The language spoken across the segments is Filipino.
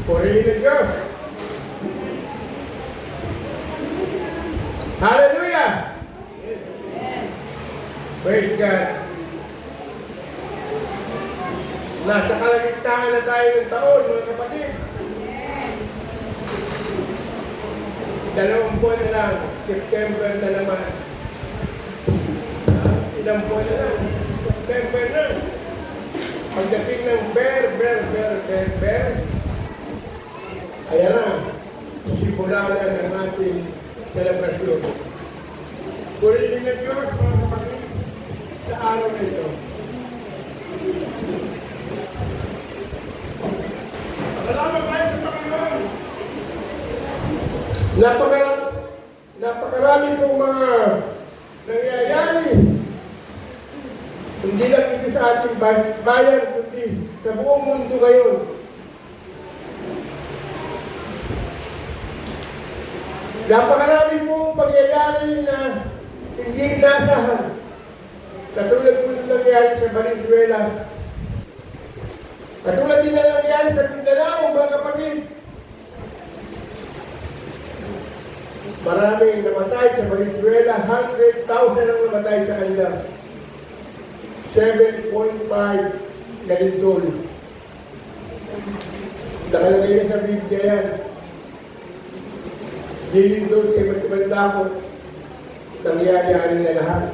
Purihin ng Diyos. Hallelujah! Praise God. Nasa kalagitnaan na tayo ng taon, mga kapatid. 2 buwan na lang, September na naman. Ilang buwan na lang, September na. Pagdating ng ber, ayan na, simula na ng ating selebrasyon. Purihin ng Diyos, mga kapatid, sa araw na ito. Salamat tayo sa Panginoon. Napakarami pong mga nangyayari. Hindi lang dito sa ating bayan, kundi sa buong mundo ngayon. Napakarami pong pangyayari na hindi inasahan. Katulad po ng nangyari sa Valenzuela. Katulad din na nangyari sa Mindanao, mga kapatid. Maraming namatay sa Valenzuela, 100,000 ang namatay sa kanila. 7.5 na lindol. Nakalagay na sa Biblia yan. Dilindol sa iba't ibang dakot, nangyayari na lahat.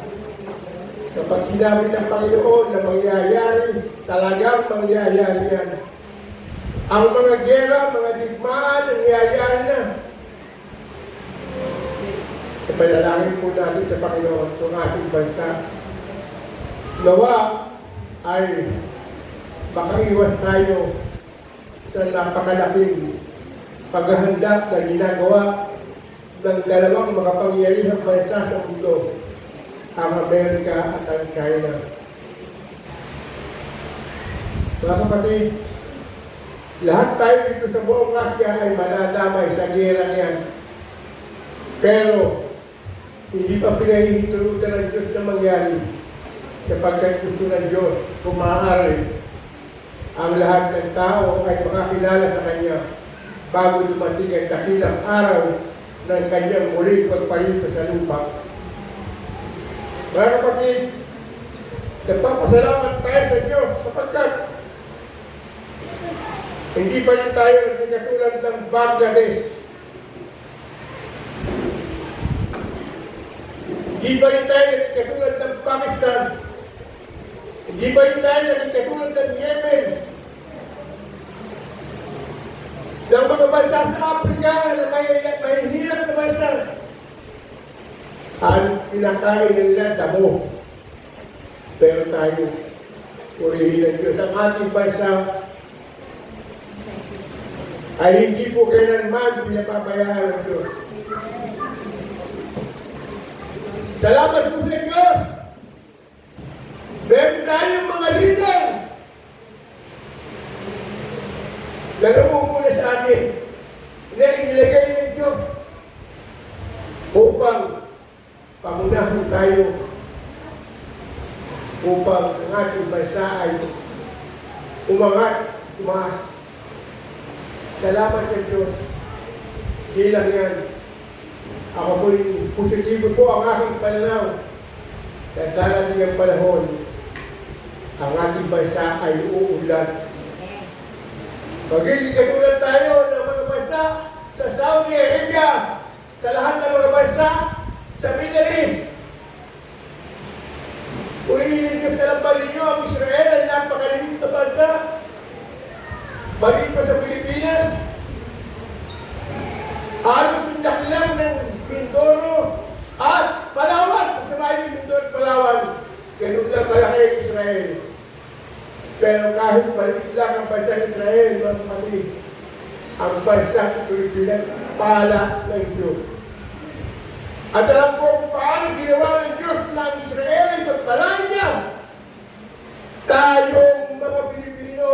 Kapag sinabi ng Panginoon na mangyayari, talagang mangyayari yan. Ang mga gera, mga digmaan, nangyayari na. Ipanalangin po natin sa Panginoon sa ating bansa. Nawa ay makaiwas tayo sa napakalaking paghahanda na ginagawa ng dalawang makapangyarihang bansa sa mundo, ang Amerika at ang China. Mga kapatid, lahat tayo dito sa buong Asya ay madadamay sa gera niyan. Pero, hindi pa pinahihintulutan ng Diyos na mangyari sapagkat gusto ng Diyos kung maaari ang lahat ng tao ay makakilala sa Kanya bago dumating ang dakilang araw ng Kanyang muling pagparito sa lupa. Mga kapatid, nagpapasalamat tayo sa Diyos sapagkat hindi pa rin tayo naging katulad ng Bangladesh. Hindi pa rin tayo naging katulad ng Pakistan. Hindi pa rin tayo naging katulad ng Yemen. Ng mga bansa sa Africa na may hirap na bansa. Ang kinakain nila damo. Pero tayo, purihin ng Diyos. Ang ating bansa ay hindi po kailanman pinapabayaan ng Diyos. Salamat po sa Diyos. Meron tayong mga leader na namumuna sa atin na inilagay ng Diyos upang pangunahan tayo upang ang ating bansa ay umangat, tumaas. Salamat sa Diyos. Di lang yan. Ako po'y positibo po ang aking pananaw. Sa darating ang panahon, ang ating bansa ay uunlad. Magiging katulad tayo ng mga bansa sa Saudi Arabia, sa lahat ng mga bansa, sa Middle East. Purihin Diyos na lang ba ninyo ang Israel ay napakaliit na bansa? Balik pa sa Pilipinas. Halos yung dakilang ng Mindoro at Palawan. Kasamahin yung Mindoro at Palawan. Ganun lang kalaki ang Israel. Pero kahit maliit lang ang bansa ng Israel, mga kapatid, ang bansa ng Pilipinas, pala ng Diyos. At alam ko kung paano ginawa ng Diyos na ang Israel ay pagpalaan niya. Tayong mga Pilipino,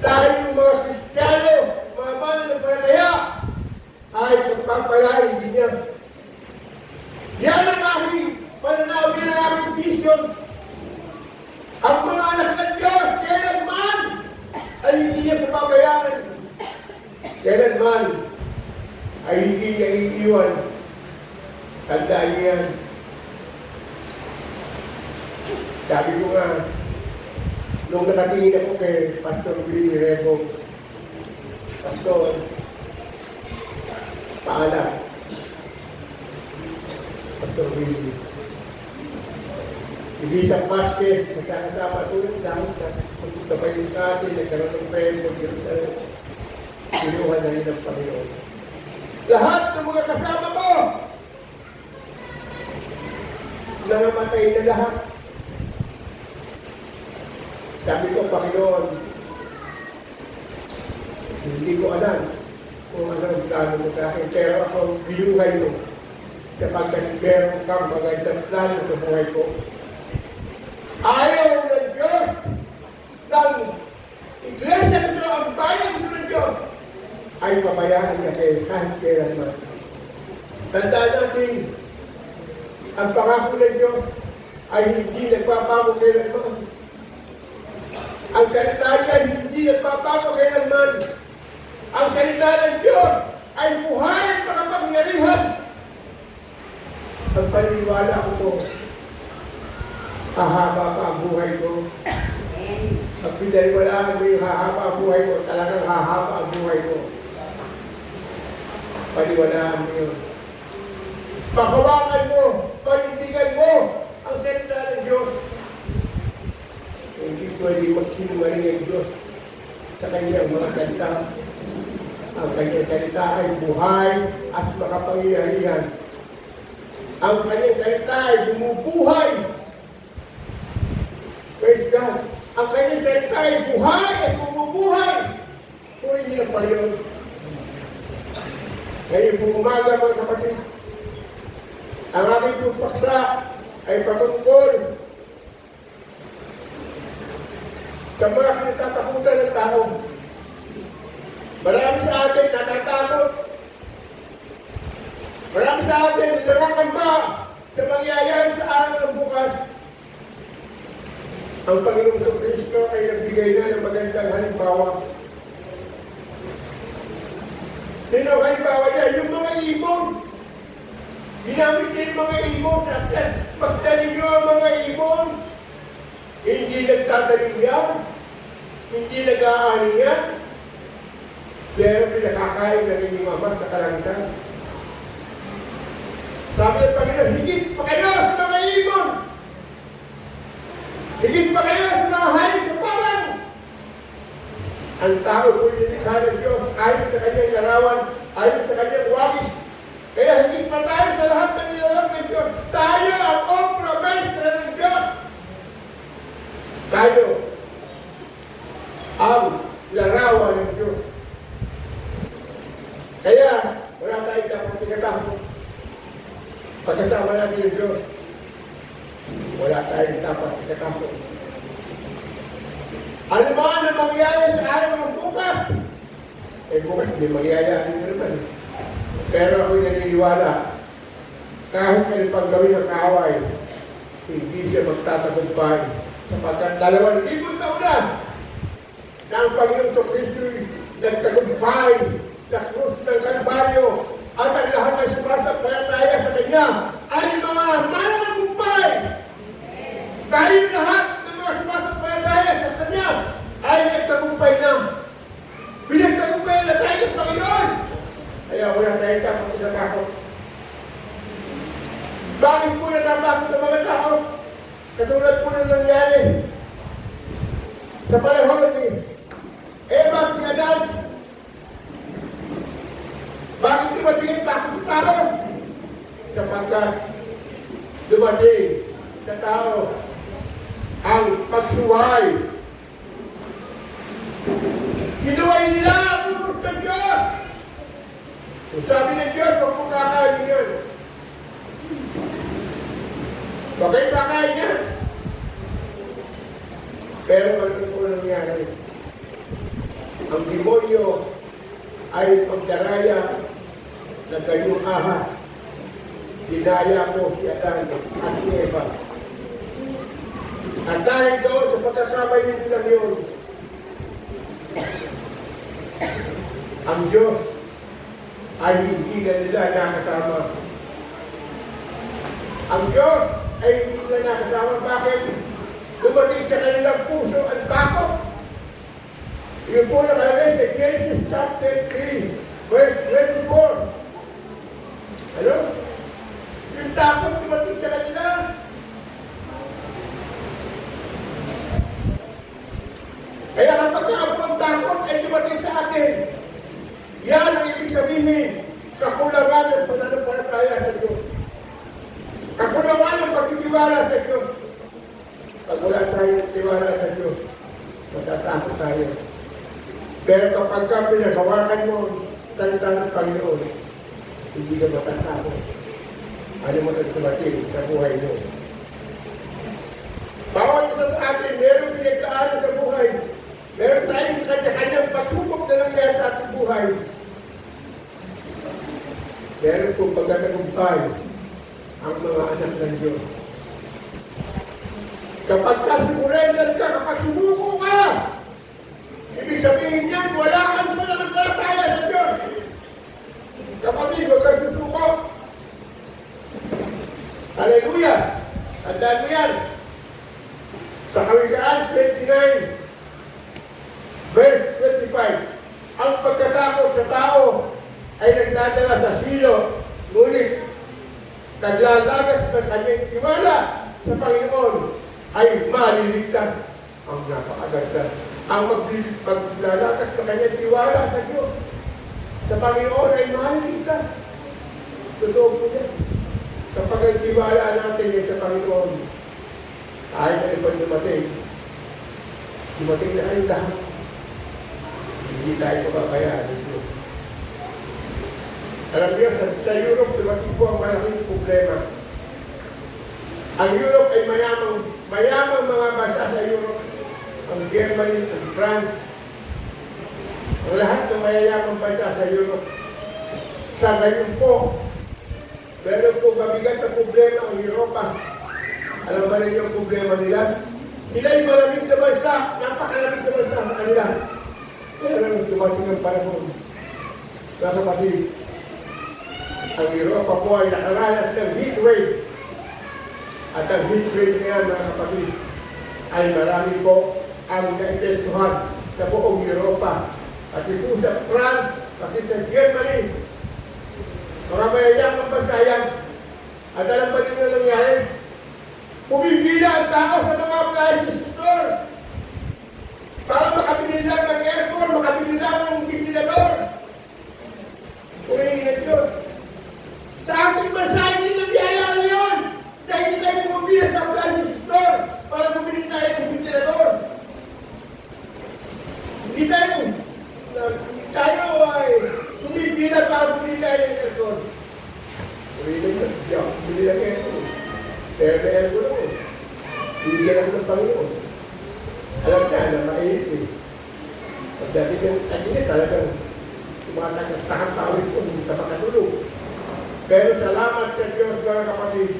tayong mga Kristiyano, mga mananampalataya, ay pagpapalain din niya. Yan ang aking pananaw, yan ang aking vision. Ang mga anak ng ay hindi niya papabayaan. Kailanman ay hindi niya iiwan. Tandaan niyo yan. Sabi ko nga, nung nakatingin ako kay Pastor Billy Rebo, Pastor, paalam. Pastor Billy. Hindi sa Paskes, kasama tulong dahil pagpunta pa yung natin, nagkaroon ng Rebo, kinuha na rin ng Panginoon. Lahat ng mga kasama ko, nangamatay na lahat. Sabi ko, Panginoon, hindi ko alam kung ano ang plano mo sa akin, pero ako binuhay mo kapag meron kang magandang plano sa buhay ko. Ayaw ng Diyos ng iglesia ng Diyos, ang bayan ng Diyos, ay pabayaan niya kayo kahit kailanman. Tandaan natin, ang pangako ng Diyos ay hindi nagpapago kailanman. Ang salita niya hindi nagpapago kailanman. Ang salita ng Diyos ay buhay at makapangyarihan. Ang paniniwala ko po, hahaba pa ang buhay ko. Pag pinaniwalaan mo yung hahaba ang buhay ko, talagang hahaba ang buhay ko. Paniwalaan mo yun. Pakawakan mo, panindigan mo ang salita ng Diyos. Hindi pwede magsinungaling ang Diyos sa kanyang mga salita. Ang kanyang salita ay buhay at makapangyarihan. Ang kanyang salita ay bumubuhay. Praise God. Ang kanyang salita ay buhay at bumubuhay. Purihin ang Panginoon. Ngayon po umaga mga kapatid, ang aming pagpaksa ay patungkol sa mga kinatatakutan ng tao. Marami sa atin natatakot. Marami sa atin nakakamba sa mangyayari sa araw ng bukas. Ang Panginoong Kristo ay nagbigay na ng magandang halimbawa. Sino ang halimbawa niya? Yung mga ibon. Ginamit niya yung mga ibon. Pagdaling niyo ang mga ibon. Hindi nagtatalim yan. Hindi nag-aani yan. Pero pinakakain na rin yung Ama sa kalangitan. Sabi ng Panginoon, higit pa kayo sa mga ibon. Higit pa kayo sa mga hayop sa parang. Ang tao po yung nilikha ng Diyos, ayon sa kanyang larawan, ayon sa kanyang wagis. Kaya higit pa tayo sa lahat ng nilalang ng Diyos. Tayo ang obra maestra ng Diyos. Tayo ang larawan ng Diyos. Kaya, wala tayong dapat ikatakot. Pagkasama natin yung Diyos, wala tayong dapat ikatakot. Ano man ang mangyayari sa araw ng bukas? Bukas hindi mangyayari naman. Pero ako'y naniniwala, kahit ano pang gawin ng kaaway, hindi siya magtatagumpay. Sapagkat 2,000 taon na ang Panginoong Kristo'y nagtagumpay sa krus ng Kalbaryo at ang lahat ng sumasampalataya sa Kanya ay mga mananagumpay. Dahil lahat ng mga sumasampalataya sa Kanya ay nagtagumpay na. Pinagtagumpay na tayo ng Panginoon. Kaya wala tayo dapat natatakot. Bakit po natatakot ng mga tao? Katulad po ng nangyari sa panahon ni Eva at ni Adan. Bakit dumating ang takot sa tao? Sapagkat dumating sa tao ang pagsuway. Kinuway nila ang utos ng Diyos. Kung sabi ng Diyos, huwag mo kakain yan. Bakit kakain yan? Pero ano po nangyari? Ang demonyo ay pagdaraya na gayong ahas. Dinaya po si Adan at si Eva. At dahil doon sa pagkakamali nilang yun, Diyos ay hindi na nila nakasama. Ang Diyos ay hindi nila nakasama. Bakit? Dumating sa kanilang puso ang takot. Yun po nakalagay sa Genesis chapter 3, verse 24. Ano? Yung takot dumating sa kanila. Kaya kapag ang takot ay dumating sa atin, yan ang ibig sabihin, kakulangan ng pananampalataya sa Diyos. Kakulangan ng pagtitiwala sa Diyos. Pag wala tayong tiwala sa Diyos, matatakot tayo. Pero kapag ka pinagawakan mo ang salita ng Panginoon, hindi ka matatakot. Ano mo na tumating sa buhay mo? Bawat isa sa atin, meron pinagdaanan sa buhay. Meron tayong kanya-kanyang pagsubok na nangyari sa ating buhay. Meron kong pagkatagumpay ang mga anak ng Diyos. Kapag ka-surrender ka, kapag sumuko ka, ibig sabihin niyan, wala kang pananampalataya sa Diyos. Kapatid, huwag kang susuko. Hallelujah! Tandaan mo yan. Sa Kawikaan 29, verse 25, ang pagkatakot sa tao ay nagdadala sa silo, ngunit naglalagas ng kanyang tiwala sa Panginoon ay maliligtas. Ang napakaganda. Ang maglalakas ng kanyang tiwala sa Diyos, sa Panginoon ay maliligtas. Totoo po yan. Kapag ang tiwala natin yan sa Panginoon, kahit na ibang dumating na kayong lahat. Hindi tayo mababayaan ng Diyos. Alam niyo, sa Europe, dumating po ang malaking problema. Ang Europe ay mayamang mga bansa sa Europe. Ang Germany, ang France, ang lahat ng mayayamang bansa sa Europe. Sa ngayon po, meron po mabigat na problema ang Europa. Alam ba ninyo ang problema nila? Sila ay malamig na bansa, napakalamig na bansa sa kanila. Pero dumating ang panahon. Mga kapatid, ang Europa po ay nakaranas ng heat wave. At ang heat wave niya, mga kapatid, ay marami po ang naipektuhan sa buong Europa. Pati po sa France, pati sa Germany. Mga mayayamang bansa yan. At alam ba ninyo nangyari? Pumipila ang tao sa mga appliances store para makabili lang ng aircon, makabili lang ng ventilador. Purihin ang Diyos. Sa ating bansa, hindi nangyayari yun. Dahil hindi tayo pumipila sa appliances store para bumili tayo ng ventilador. Hindi tayo ay pumipila para bumili tayo ng aircon. Purihin ang Diyos. Bumili lang aircon. Pero na aircon ako. Bibigyan ako ng Panginoon. Alam na, na mainit eh. Pagdating ng tagilid, talagang tumatakas-takang tawid ko, hindi sa makatulog. Pero salamat sa Diyos, mga kapatid.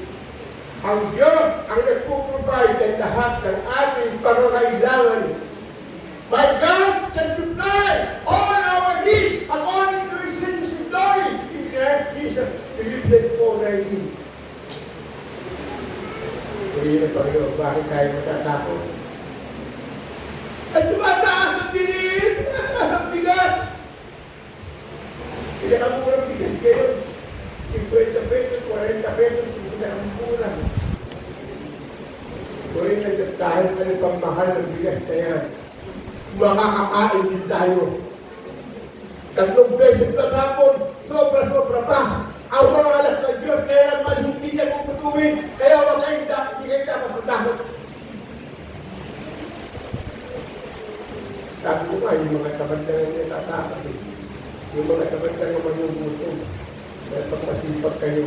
Ang Diyos ang nagpuprovide ng lahat ng ating pangangailangan. My God can supply all our needs according to His riches and glory in Christ Jesus. Philippians 4:19. Purihin ang Panginoon, bakit tayo matatakot? At tumataas ang bilis, tumataas ang bigas. Pinakamurang bigas kayo. 50 pesos, 40 pesos, pinakamura. Purihin ang kahit ano pang mahal ng bigas na yan. Makakakain din tayo. 3 beses na hapon, sobra-sobra pa. Ang mga alas ng Diyos, kaya naman hindi niya puputuin. Kaya wag kayo, hindi kayo dapat matakot. Sabi ko nga, yung mga kabantangan niya tatakot eh. Yung mga kabantangan manugutom. Kaya pagmasipag kayo.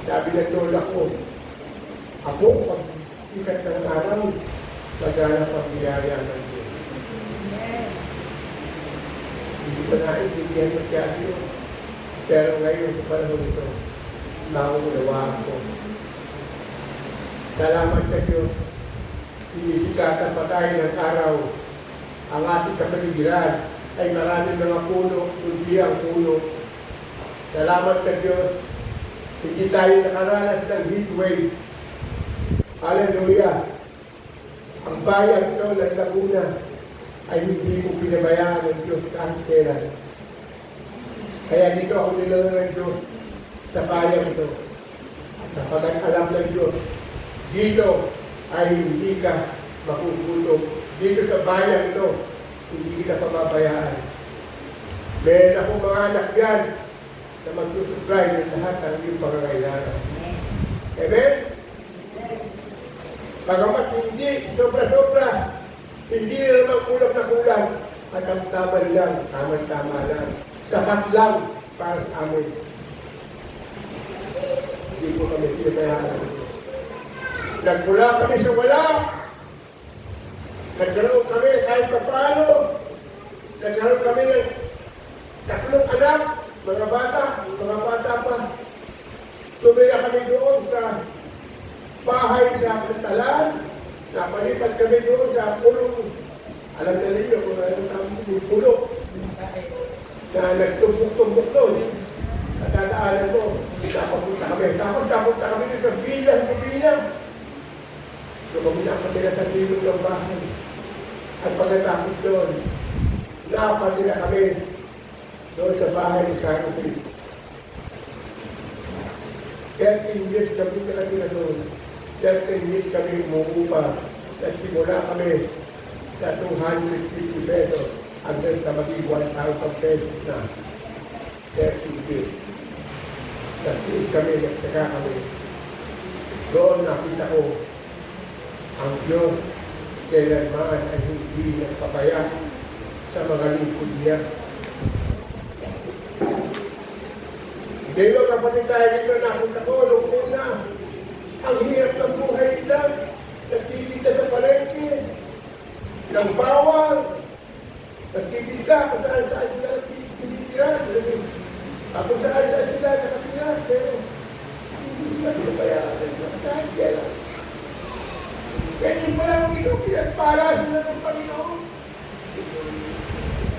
Sabi ng lola ko, ako, pag ikat ng araw, maghanap ang biyaya ng Diyos. Hindi ko naintindihan masyado yun. Pero ngayon, sa panahon ito, naunawaan ko. Salamat sa Diyos. Sinisikatan pa tayo ng araw ang ating kapaligiran. ay maraming mga puno, kundi ang puno. Salamat sa Diyos, hindi tayo nakaranas ng heat wave. Hallelujah! Ang bayan ito ng Laguna ay hindi ko pinabayaan ng Diyos kahit kailan. Kaya dito ako nilalang ng Diyos sa bayan ito. Sapagkat alam ng Diyos, dito ay hindi ka makukulong. Dito sa bayan ito, hindi kita pababayaan. Meron akong mga anak yan na magsusupply ng lahat ng iyong pangangailangan. Amen? Pagamat hindi, sobra-sobra, hindi na naman kulang na kulang, at ang tama lang, sapat lang para sa amin. Hindi po kami pinabayaan. Nagmula kami sa wala, nagkaroon kami kahit pa paano, nagkaroon kami ng 3 anak, mga bata pa. Tumira kami doon sa bahay sa Pantalan, napalipad kami doon sa pulong. Alam na ninyo kung ano tawag yung pulong na nagtumbok-tumbok doon. Natadaanan mo, napapunta kami. Napunta kami doon sa bilang. Doon kami napatira sa tilong ng bahay. At pagkatapos doon, napatira kami doon sa bahay ni Carlo Philip. 13 years kami nakatira doon. 13 years kami umuupa. Nagsimula kami sa 250 pesos hanggang sa maging 1,000 pesos na 13 years. Nagtiis kami, nagsaka kami. Doon nakita ko ang Diyos kailanman ay hindi nagpapaya sa mga lingkod niya. Hindi mo kapatid tayo dito, nakita ko nung una, ang hirap ng buhay nila, nagtitinda sa palengke, ng bawal, nagtitinda kung saan sila nagtitira, kung saan sila nakatira, pero hindi sila pinabayaan kahit kailan. Kaya pa lang dito, pinagpala sila ng Panginoon.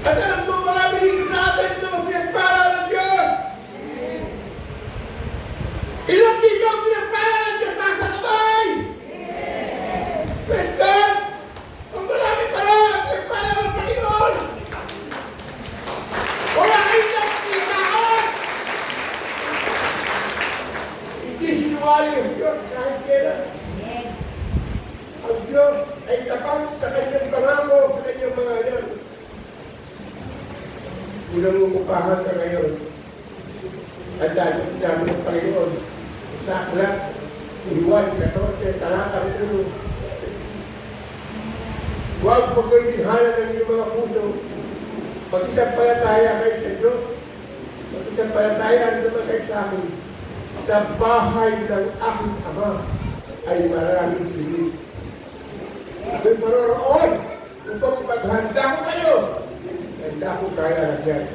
At alam mo, marami dito sa atin, no? Pinagpala ng Diyos. Ilan dito ang pinagpala ng Diyos nasa kamay? Praise God! Ang marami pala, pinagpala ng Panginoon. Wala kayo na pagkikaon. Hindi sinungaling ang Diyos kahit kailan. Ang Diyos ay tapat sa kanyang pangako, sa kanyang mga anak. Unang umupahan ka ngayon. At dahil sinabi ng Panginoon, sa aklat, Juan 14, talatang 1. Huwag pagkalihanan ng iyong mga puso. Mag-isampalataya kayo sa Diyos. Mag-isampalataya naman kayo sa akin. Sa bahay ng aking Ama ay maraming silid. Ako'y maroroon upang ipaghanda ko kayo. Handa ko kaya lang yan.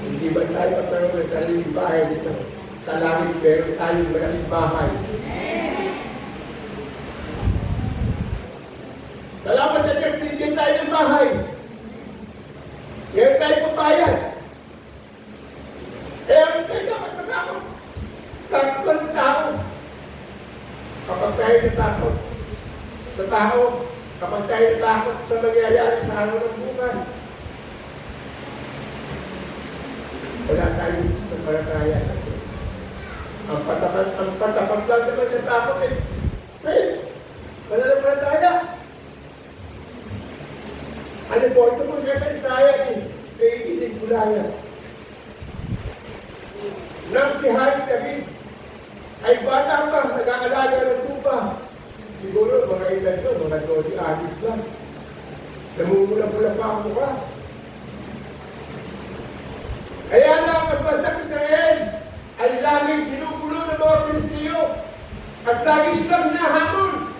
Hindi ba tayo magkaroon ng sariling bahay dito? Sa langit, pero tayong malaking bahay. Salamat sa Diyos, binigyan tayo ng bahay. Ngayon tayo pambayan. Eh, ano tayo dapat matakot? Takot lang ng tao. Kapag tayo natakot sa tao, kapag tayo natakot sa mangyayari sa araw ng bukas, wala tayong palataya. Ang patapat lang naman sa takot eh. Wala ng palataya. Ano po, ito po kasi kaya ni David Goliath. Nang si Hari David ay bata pa, nag-aalaga ng tupa. Siguro mga ilan ko, mga 12 anis lang. Namumula-mula pa ang mukha. Kaya lang, ang bansang Israel ay laging ginugulo ng mga Pilisteo at lagi silang hinahamon.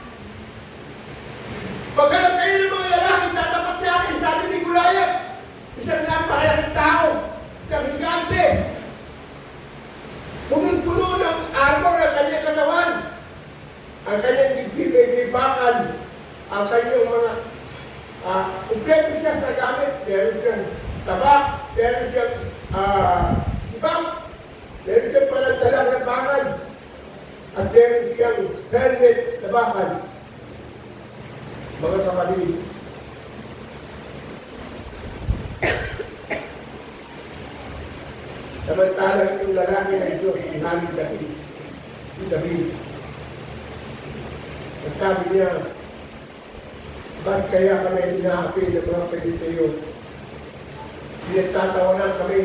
Pagkalap kayo ng mga lalaki, tatapat natin, sabi ni Goliath, isang napakalaking tao, isang higante. Punong-puno ng armor ng kanyang katawan. Ang kanyang dibdib ay may bakal. Ang kanyang mga Kumpleto siya sa gamit. Meron siyang tabak, meron siyang sibak, meron siyang panagdalang ng bakal, at meron siyang helmet na bakal. Mga kapatid, samantalang yung lalaki na Diyos, inamin David. Si David. At sabi niya, ba't kaya kami inaapi ng mga Pilipino? Pinagtatawanan kami.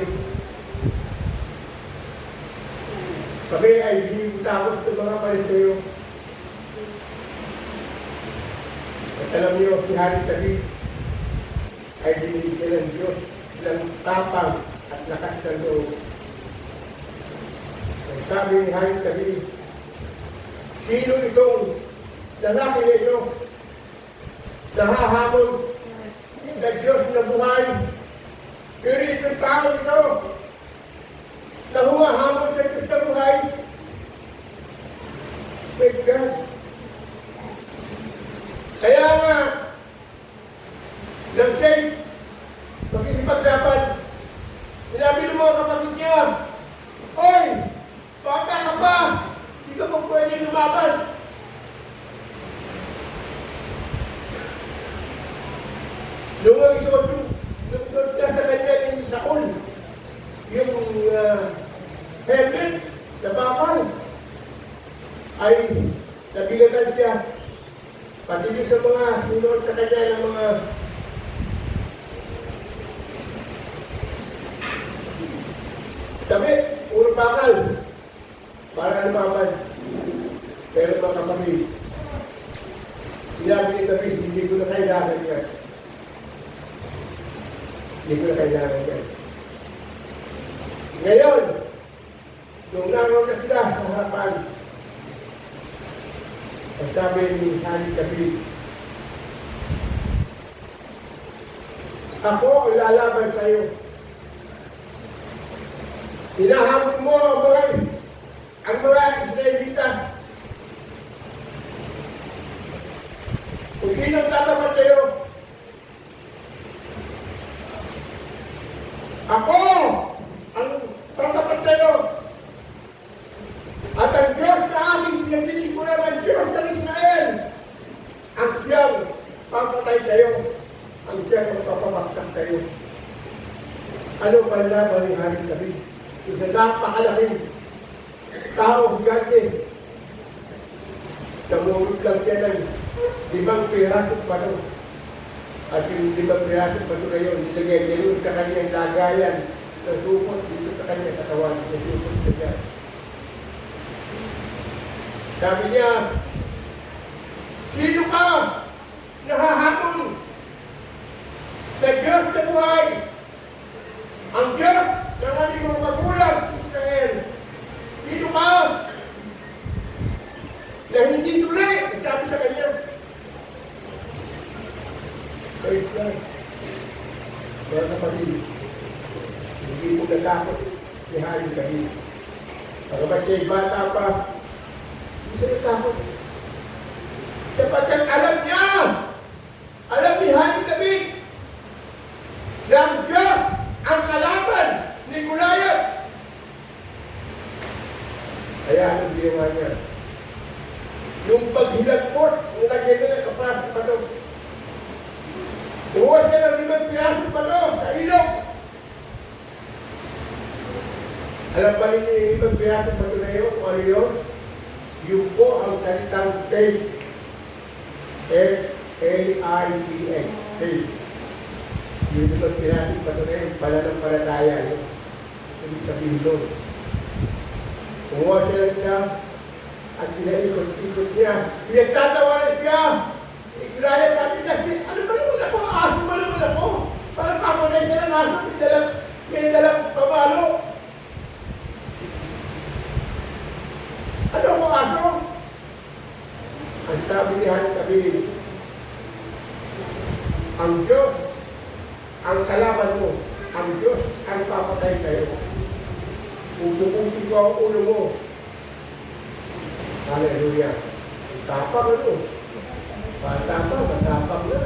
Kami ay hinihusapos ng mga Pilipino. At alam niyo, si Hari David ay binigyan ng Diyos ng tapang at lakas ng loob. Ang sabi ni Hari David, sino itong lalaki na ito? Nahahamon sa Diyos na buhay. Pero itong tao ito, na humahamon sa Diyos na buhay. Praise God. Kaya nga, nang siya'y magkikipaglaban, sinabi ng mga kapatid niya, "Oy, bata ka pa, hindi ka po pwede lumaban." Nung isuot niya sa kanya ni Saul, yung helmet na bakal, ay nabigatan siya. Pati yung sa mga sinuot sa kanya ng mga damit, puro bakal, para lumaban. Pero mga kapatid, sinabi ni David, hindi ko na kailangan yan. Hindi ko na kailangan yan. Ngayon, nung naroon na sila sa harapan, ang sabi ni Hari David, ako ang lalaban sa iyo. Hinahamon mo ang mga Israelita. Kung sino tatapat sa iyo, ako ang tatapat sa iyo. At ang Diyos na aking pinaglilingkuran, ang Diyos ng Israel, ang siyang papatay sa iyo, ang siyang magpapamaksak sa iyo. Ano ba laban ni Hari David? Isang napakalaking tao, higante. Namulot lang siya ng 5 pirasong bato. At yung 5 pirasong bato na yun, nilagay niya yun sa kanyang lagayan na supot dito sa kanyang katawan. Nasupot sa dyan. Sabi niya, sino ka? Nahahamon sa Diyos na buhay. Ang Diyos ng aming mga magulang sa Israel. Sino ka? Na hindi tuloy. Sabi sa kanya. Praise God. Mga kapatid, hindi mo natakot ni Hari David. Pagkabat siya'y bata pa, hindi siya natakot. Sapagkat alam niya, alam ni Hari David, na ang Diyos ang kalaban ni Goliath. Kaya anong ginawa niya? Yung paghilagpot, nilagay niya ng kapras pa doon. Buwan niya ng 5 piraso pa doon sa ilog. Alam ba ninyo yung 5 piraso pa doon na yun? Kung ano yun? Yung po ang salitang faith. F-A-I-T-H. Faith. Yung 5 piraso pa doon na yun, pananampalataya yun. Ibig sabihin doon. Kumuha siya lang siya at pinaikot-ikot niya. Pinagtatawanan siya. Goliath, sabi niya, ano ba naman ako? Aso ba naman ako? Parang papunay siya ng aso, may dalang pabalo. Ano ako aso? Ang sabi ni Hari David, ang Diyos, ang kalaban mo, ang Diyos ang papatay sa'yo. Pupuputi ko ang ulo mo. Hallelujah. Tapang ano? Matapang na.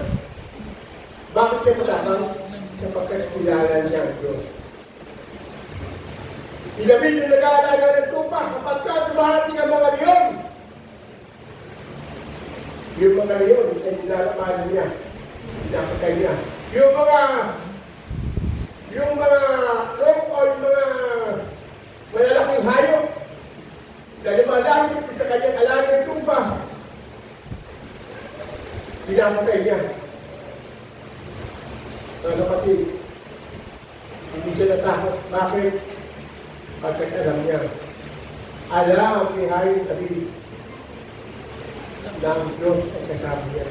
Bakit siya malamang? Sapagkat kilala niya ang Diyos. Ilamin yung nag-aalaga ng tupa, kapag ka dumarating ang mga leon, yung mga leon ay nilalabanan niya, pinapatay niya. Yung mga log o yung mga malalaking hayop na lumalapit sa kanyang alagang tupa, pinapatay niya. Mga kapatid, hindi siya natakot. Bakit? Pagkat alam niya. Alam ni Haring David na ang Diyos ay kasama niya.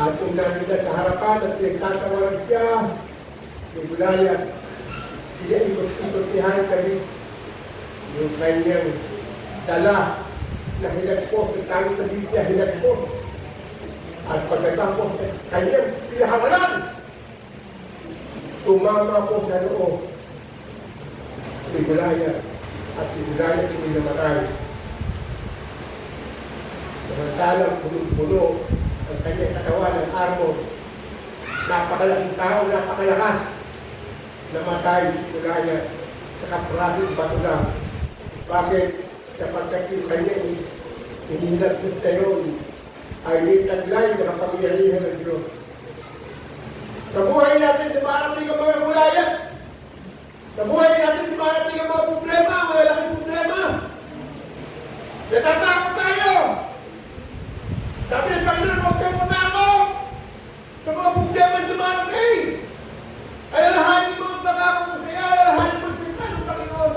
At kung nandito sa harapan at pinagtatawaran siya, si Goliath, siya ikot-ikot ni Haring David yung kanyang dala na hinagpos, ang tanging David niya hinagpos. At pagkatapos kanyang pinahamalan, tumama po sa loob si Goliath at si Goliath hindi namatay. Samantalang puno-puno ang kanyang katawan ng armor. Napakalaking tao, napakalakas. Namatay si Goliath sa kaprasong bato lang. Bakit? Sapagkat yung kanyang hinihilagpot kayo ay may taglay na kapangyarihan ng Diyos. Sa buhay natin, dumarating ang mga Goliath. Sa buhay natin, dumarating ang mga problema, malalaking problema. Natatakot tayo. Sabi ng Panginoon, huwag kang matakot sa mga problema ang dumarating. Alalahanin mo ang pangako mo sa'yo, alalahanin mo ang salita ng Panginoon.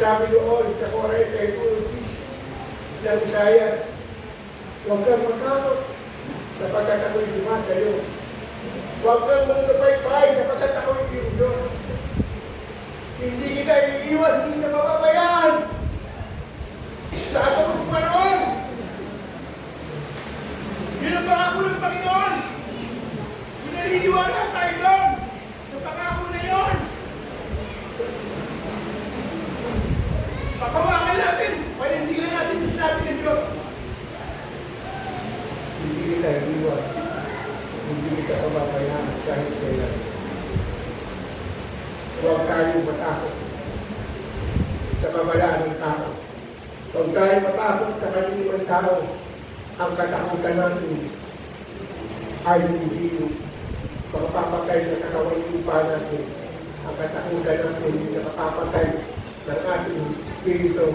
Sabi doon sa 42 ng Isaiah, huwag kang matakot sapagkat ako'y sumat kayo. Huwag kang magpapaypay sapagkat ako'y iyong Diyos. Hindi kita iiwan, hindi kita mapabayaan. Sa ako ng Panginoon. Yun ang pangako ng Panginoon. Pinaniniwala tayo doon sa pangako na yun. Papawakan natin, panindigan natin yung sinabi ng Diyos. Hindi kita iiwan. Hindi kita pababayaan kahit kailan. Huwag tayong matakot sa pamalaan ng tao. Huwag tayong matakot sa kaliniman tao. Ang katakutan natin ay hindi makapapatay na katawan ng lupa natin. Ang katakutan natin hindi nakapapatay ng ating espiritu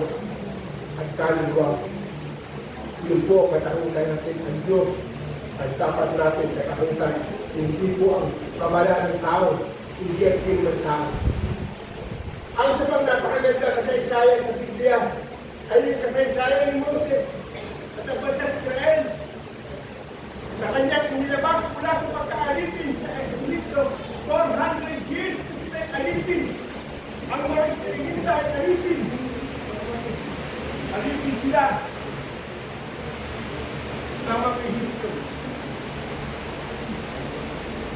at kaluluwa. Yun po katakutan natin ang Diyos. Ang dapat natin katakutan, hindi po ang pamalaan ng tao, hindi ang tingin ng tao. Ang isa pang napakaganda kasaysayan sa Biblia ay yung kasaysayan ni Moses at ang bansa ng Israel. Sa kanyang nilabas mula sa pagka-alipin sa Egypto, 400 years na alipin. Ang mga Egypto ay alipin. Alipin sila na mga Egypto.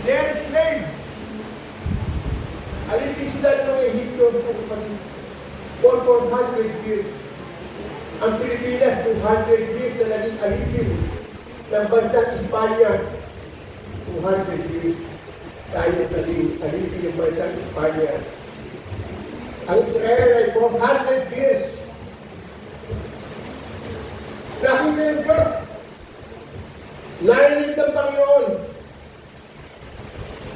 They are slaves. Alipin sila ng mga Egypto for 400 years. Ang Pilipinas, 200 years na naging alipin ng bansang Espanya. 200 years tayo naging alipin ng bansang Espanya. Ang Israel ay 400 years. Nakita ng Diyos. Narinig ng Panginoon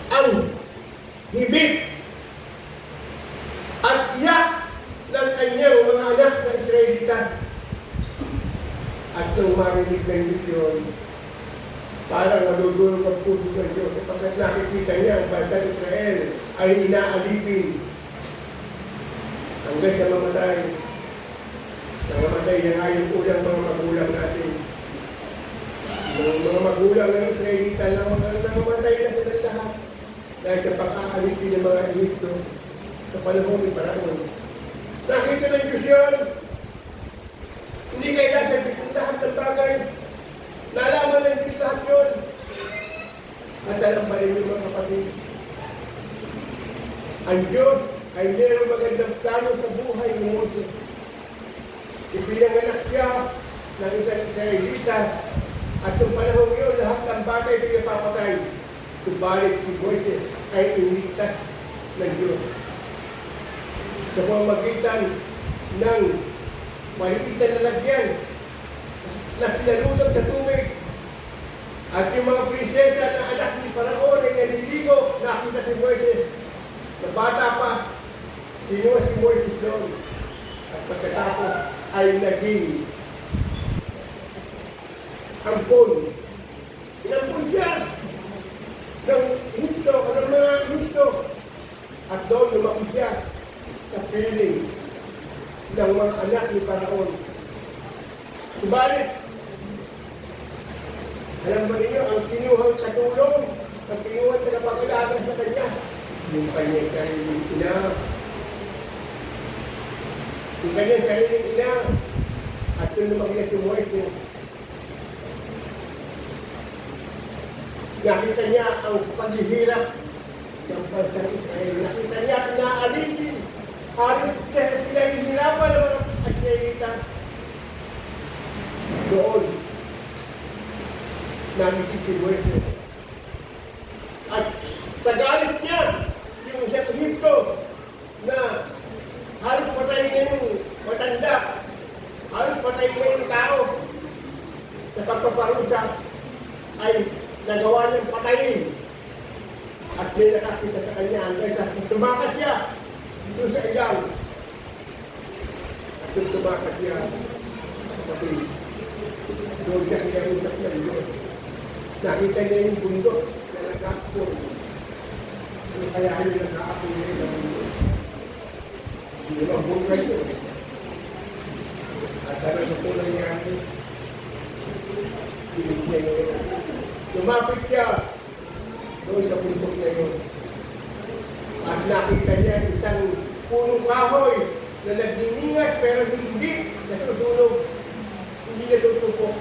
ang hibig at iyak ng kanyang mga anak na Israelita. At nung marinig ng Diyos yun, parang nadudulog ang puso ng Diyos sapagkat nakikita niya ang bansang Israel ay inaalipin hanggang sa mamatay. Nangamatay na nga yung ulang mga magulang natin. Yung mga magulang ng Israelita na nangamatay na sila lahat dahil sa pagkakalipin ng mga Egypto sa panahon ng Paraon. Nakita ng Diyos yun. Hindi kayo sasabihin lahat ng bagay. Nalaman ng Diyos lahat yun. At alam pa rin yung mga kapatid. Ang Diyos ay mayroong magandang plano sa buhay ng Moses. Ipinanganak siya ng isang Israelita at yung panahon yun, lahat ng ito yung papatay. Subalit si Moises ay iniligtas ng Diyos. Sa pamamagitan ng maliit na lalagyan na pinalutog sa tubig. At yung mga prinsesa na anak ni Faraon ay naliligo, nakita si Moises na bata pa, kinuha si Moises doon. At pagkatapos ay naging ampon. Inampon siya ng Ehipto, ng mga Ehipto. At doon lumaki siya sa piling ng mga anak ni Faraon. Subalit, alam ba ninyo, ang kinuhang katulong, ang kinuhang tagapag-alaga sa kanya, yung kanyang sariling ina. Yung kanyang sariling ina. At doon lumaki si Moises. Nakita niya ang paghihirap ng bansang Israel. Nakita niya na alipin. Halos pinahihirapan ng mga Israelita. Doon, nakikita si Moises. At sa galit niya, yung sa Ehipto, na halos patayin niya yung matanda. Halos patayin niya yung tao. Sa pagpaparusa ay nagawa niyang patayin. At may nakakita sa kanya hanggang sa tumakas siya doon sa ilaw. At doon tumakas siya sa patay. Doon siya kinausap ng Diyos. Nakita niya yung bundok na nag-aapon. Ano kaya yung nag-aapon niya ng bundok? Hindi naman bungkay yun. At ano na po nangyari? Pinig niya yun. Lumapit siya doon sa bundok na yun. At nakita niya isang punong kahoy na nagningingat pero hindi natutulog. Hindi natutupok.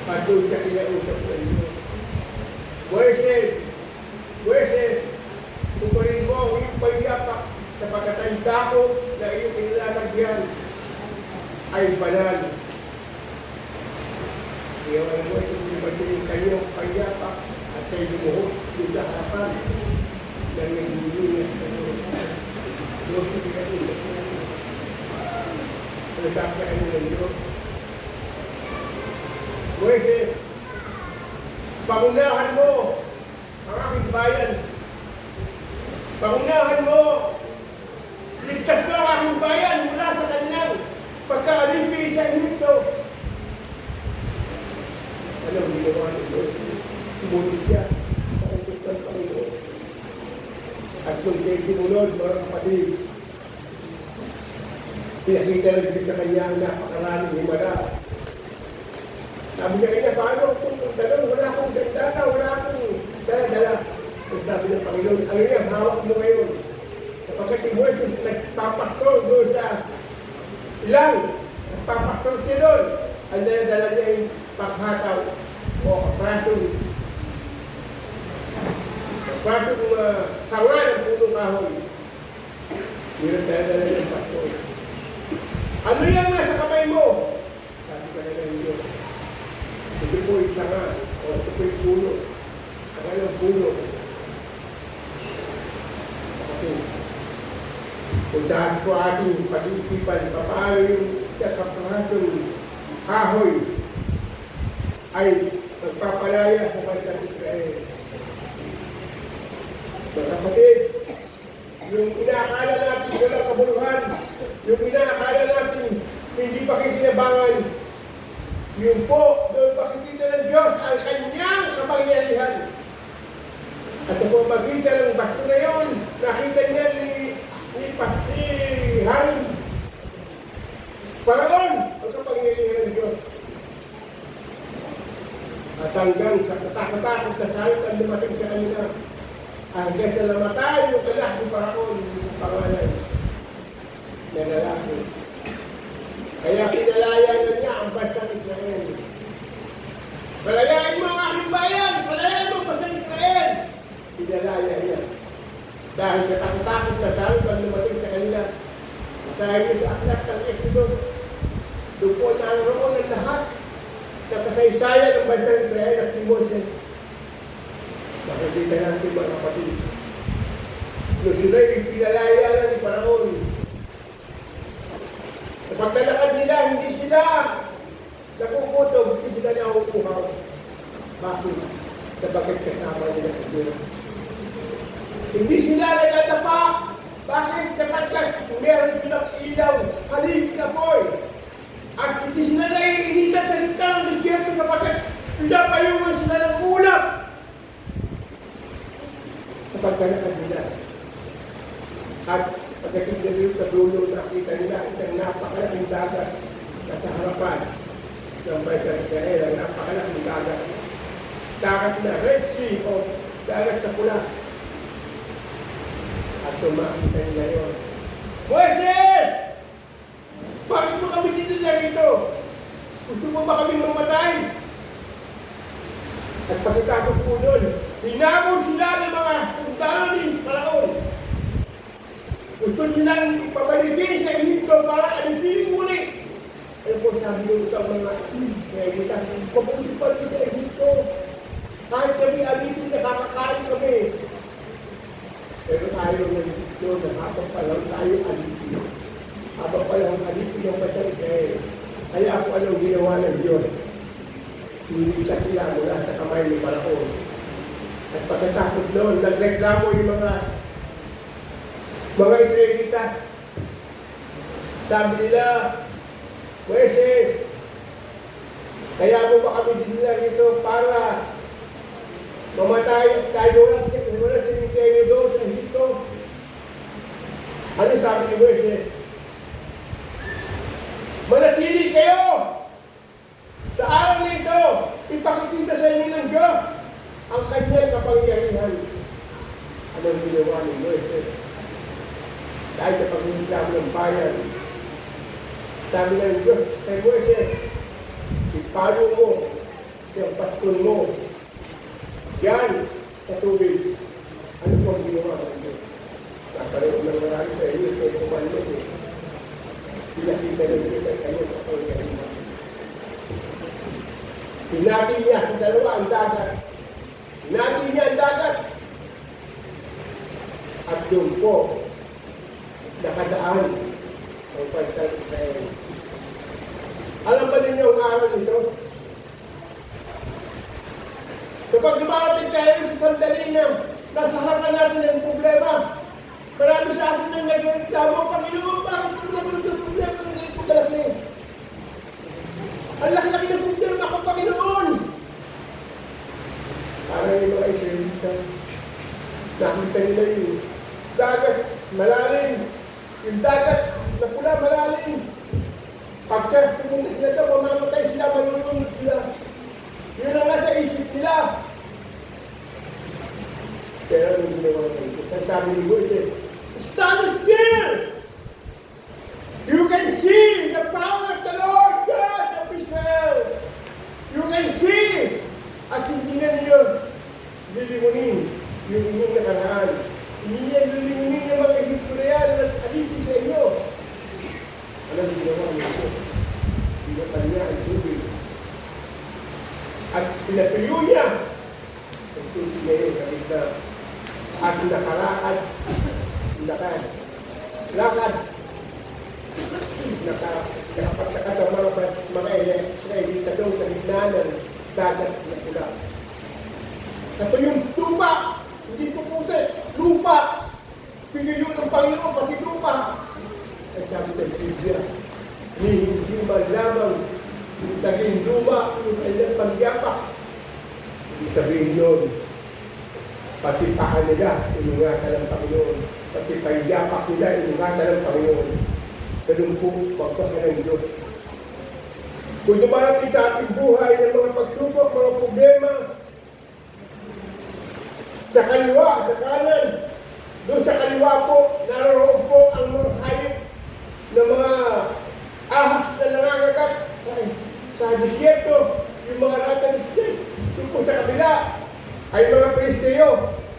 At doon siya kinausap ng Diyos. Moises, Moises, tukurin mo ang iyong pagyapak sapagkat ang dako na iyong kinilalagyan ay banal. Iyawan mo itong libatin kanyang pagyapak at kayo lumuhod yung dasapan na nagdudulas na Diyos. Diyos sa pinatulas na Diyos. Nasabi kayo ng Diyos. Moises, pangunahan mo ang aking bayan. Pangunahan mo, ligtas mo ang aking bayan mula sa kanilang pagkaalimpi sa Ehipto. Ano ang ginawa ni Diyos? Sumunod siya sa utos ng Panginoon. At kung siya sumunod, mga kapatid, pinakita na din sa kanya ang napakaraming himala. Sabi niya kanya, paano kung dalawang wala akong gandana, wala akong dala-dala. At sabi ng Panginoon, ano yan, hawak mo ngayon. Sapagkat si Moises nagpapastol doon sa ilang, nagpapastol siya doon. Ang dala-dala niya yung paghataw o kapratong sanga ng punong kahoy. Meron dala-dala ng pastol. Ano yan nasa kamay mo? Sabi ka na ng Diyos. Ito po yung sanga o ito po yung puno. Sanga ng puno. Kung saan po ating pag-iisipan, paano yung kapratong kahoy ay magpapalaya sa bansang Israel. Mga kapatid, yung inaakala natin walang kabuluhan, yung inaakala natin hindi pakikinabangan, yun po, doon pakikita ng Diyos ang kanyang kapangyarihan. At sa pamagitan ng basto na yun, nakita niya ni Haring Faraon ang kapangyarihan ng Diyos. At hanggang sa katakot na salit ang lumating sa kanila, hanggang sa namatay yung anak ni Faraon, yung pangalan na lalaki. Kaya pinalaya na niya ang bansang Israel. Palayain mo ang aking bayan! Palayain mo ang bansang Israel! Pinalaya niya. Dahil katakot na salit ang lumating sa kanila. Dahil sa aklat ng Exodus, doon po naroon ang lahat na kasaysayan ng bansang Israel at ni Moses. Makikita natin mga kapatid. Nung sila'y ipinalaya lang ni Paraon. Sa paglalakad nila, hindi sila nakukutob, hindi sila nakukuhaw. Bakit? Sapagkat kasama nila sa Diyos. Hindi sila nagtatapa. Bakit? Sapagkat meron silang ilaw, haligi na po'y. At hindi sila naiinitan sa gitna ng disyerto sapagkat pinapayungan sila ng ulap. Sa paglalakad nila. At pagdating nila sa dulo, nakita nila isang napakalaking dagat na sa harapan ng bansang Israel, ang napakalaking dagat. Dagat na Red Sea o dagat na pula. At tumakita nila yun. Moses! Bakit mo kami dito na rito? Gusto mo ba kami mamatay? At pagkatapos po nun, hinabol sila ng mga sundalo ni Paraon. Gusto nilang ipabalikin sa Egypto para alipin muli. Ano po sabi nyo sa mga Israelita? Mabuti pa rin sa Egypto. Kahit kami alipin, nakakakain kami. Pero tayo ng Egypto, nakapag pa lang tayo alipin. Habang pa lang alipin ng bansang Israel. Kaya ako anong ginawa ng Diyos. Hindi ka sila mula sa kamay ni Paraon. At pagkatapos noon, nagreklamo yung mga Israelita. Sabi nila, Moises, kaya mo ba kami dinila rito para mamatay at tayo wala sinintenyo doon sa Egypto? Ano sabi ni Moises? Manatili kayo! Sa araw nito, ipakikita sa inyo ng Diyos ang kanyang kapangyarihan. Anong ginawa ni Moises? Dahil sa pag-iislamo ng bayan, sabi ng Diyos kay Moises, ipalo mo yung paston mo yan sa tubig. Ano po ang ginawa ng Diyos? Naparoon ng marami sa inyo kay kumalo eh. Pinakita ng Diyos ay kanyang kapangyarihan. Hinati niya sa dalawa ang dagat. Hinati niya ang dagat. At doon po, nakadaan ang bansang Israel. Alam ba ninyo ang araw nito? Kapag lumarating tayo sa sandali na nasa harapan natin ng problema, marami sa atin ang nagreklamo, Panginoon, bakit mo naman ang problema na ganito kalaki? Ang laki-laki ng problema ako, Panginoon! Parang yung mga Israelita, nakita nila yung dagat, malalim. Yung dagat na pula, malalim. Pagka pumunta sila ito, mamamatay sila, manununod sila. Yun ang nasa isip nila. Pero anong ginawa natin? Ang sabi ni Moises, stand still! You can see the power of the Lord God of Israel. You can see. At hindi na ninyo lilimunin yung inyong nakaraan. Hindi niya lilimunin yung mga Egypto na yan at alipin sa inyo. Anong ginawa niyo? Binatan niya ang tubig. At pinatuyo niya ang tubig ngayon kapit na at nakalakad, nakapagsakat ang mga Israelita doon sa gitna ng dagat na pula. Ito yung lupa, hindi po puti, lupa. Pinuyo ng Panginoon, pati lupa. At sabi ng Biblia, hindi man lamang yung taging luma, yung kanyang pagyapak. Hindi sabihin yun, pati paa nila, inungatan ng Panginoon. Pati pagyapak nila, inungatan ng Panginoon. Ganun po, magpasa ng Diyos. Kung dumarating sa ating buhay ng mga pagsubok, mga problema, sa kaliwa, sa kanan, doon sa kaliwa po, naroon po ang mga hayop na mga ahas na nangangagat sa disyerto, yung mga ratanistin. Yung po sa kabila ay mga Pilisteo.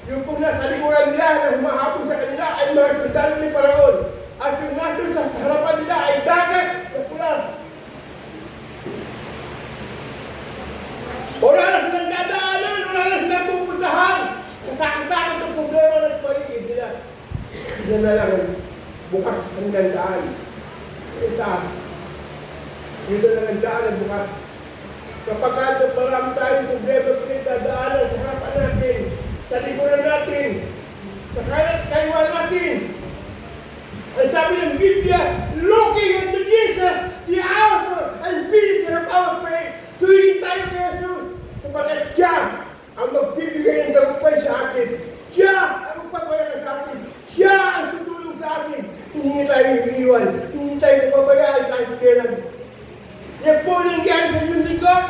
Yung po nasa likuran nila na humahapon sa kanila ay mga sundalo ni Paraon. At yung nandun sa harapan nila ay dagat na pula. na lang ang bukas ang daan. Ito, dito na ang daan ang bukas. Kapag marami tayong problema dadaanan sa harapan natin, sa likuran natin, sa kaliwa natin. Ang sabi ng Biblia, looking unto Jesus, the author and finisher of our faith, tuwing tayo kay Jesus, sapagkat siya ang magbibigay ng tagumpay sa atin. Siya ang magpapalakas sa atin. Siya ang tutulong sa atin. Hindi tayo iiwan. Hindi tayo pabayaan kahit kailan. Yan po nangyari sa inyong likod.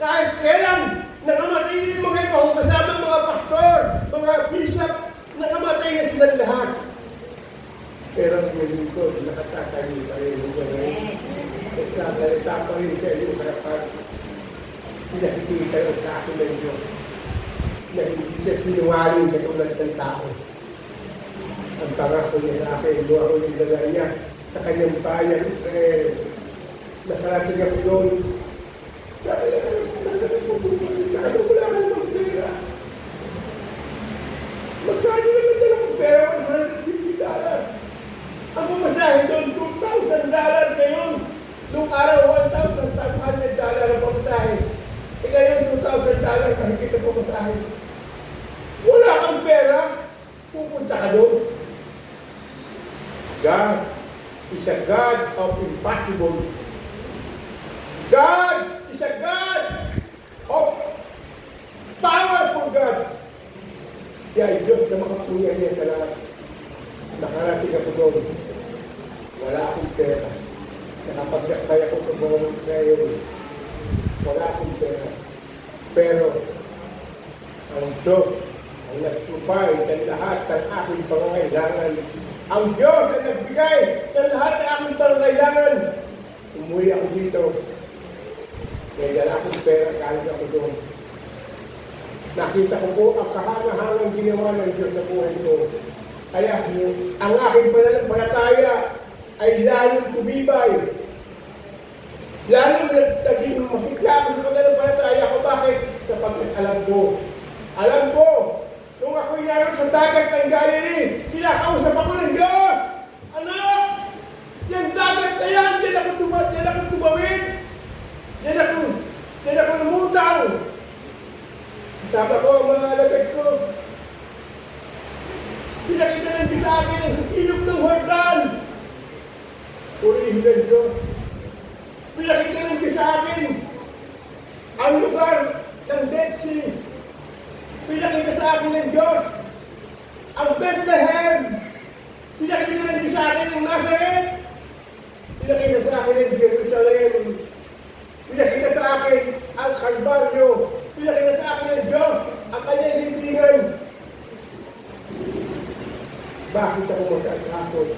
Kahit kailan, nakamatay yung mga iba, kasama mga pastor, mga bishop, nakamatay na silang lahat. Pero ang mga likod, nakatatayo pa rin yung gano'n. Nagsasalita pa rin sa inyong harapan. Pinakikita yung sa akin ng Diyos. Na hindi siya sinungaling katulad ng tao. Ang pangako niya sa akin, buha ko yung dala niya sa kanyang bayan, Israel. Nakarating ako doon. Sabi na kayo, saka nung wala ka namang pera. Magkano naman dalang pera? $150. Ang pumasahe doon, $2,000 ngayon. Nung araw, $1,500 ang pumasahe. E ngayon, $2,000 mahigit ang pumasahe. Wala kang pera, pupunta ka doon. God is a God of impossible. God is a God of powerful God. Kaya Diyos na makapangyarihan sa lahat. Nakarating ako doon. Wala akong pera. Nakapagdakay ako sa buong Israel. Wala akong pera. Pero, ang Diyos ang nagtupay ng lahat ng aking pangangailangan. Ang Diyos ang nagbigay ng lahat ng aking pangangailangan. Umuwi ako dito. May dala akong pera, galing ako doon. Nakita ko po ang kahangahangang ginawa ng Diyos sa buhay ko. Kaya ang aking pananampalataya ay lalong tumibay. Lalong naging masigla ako sa pananampalataya ko. Bakit? Sapagkat alam ko, nung ako'y naroon sa dagat ng Galilee, kinakausap ako ng Diyos. Anak, yung dagat na yan, diyan ako tumawid. Diyan ako lumutang. Tama ko ang mga alagad ko. Pinakita ng sa akin ang ilog ng Jordan. Purihin ng Diyos. Pinakita ng sa akin ang lugar ng Dead Sea. Pinakita sa akin ng Diyos ang Bethlehem. Pinakita ng sa akin ang Nazareth. Pinakita sa akin ang Jerusalem. Pinakita sa akin ang Kalbaryo. Pinakita sa akin ng Diyos ang kanyang libingan. Bakit ako magkakakot?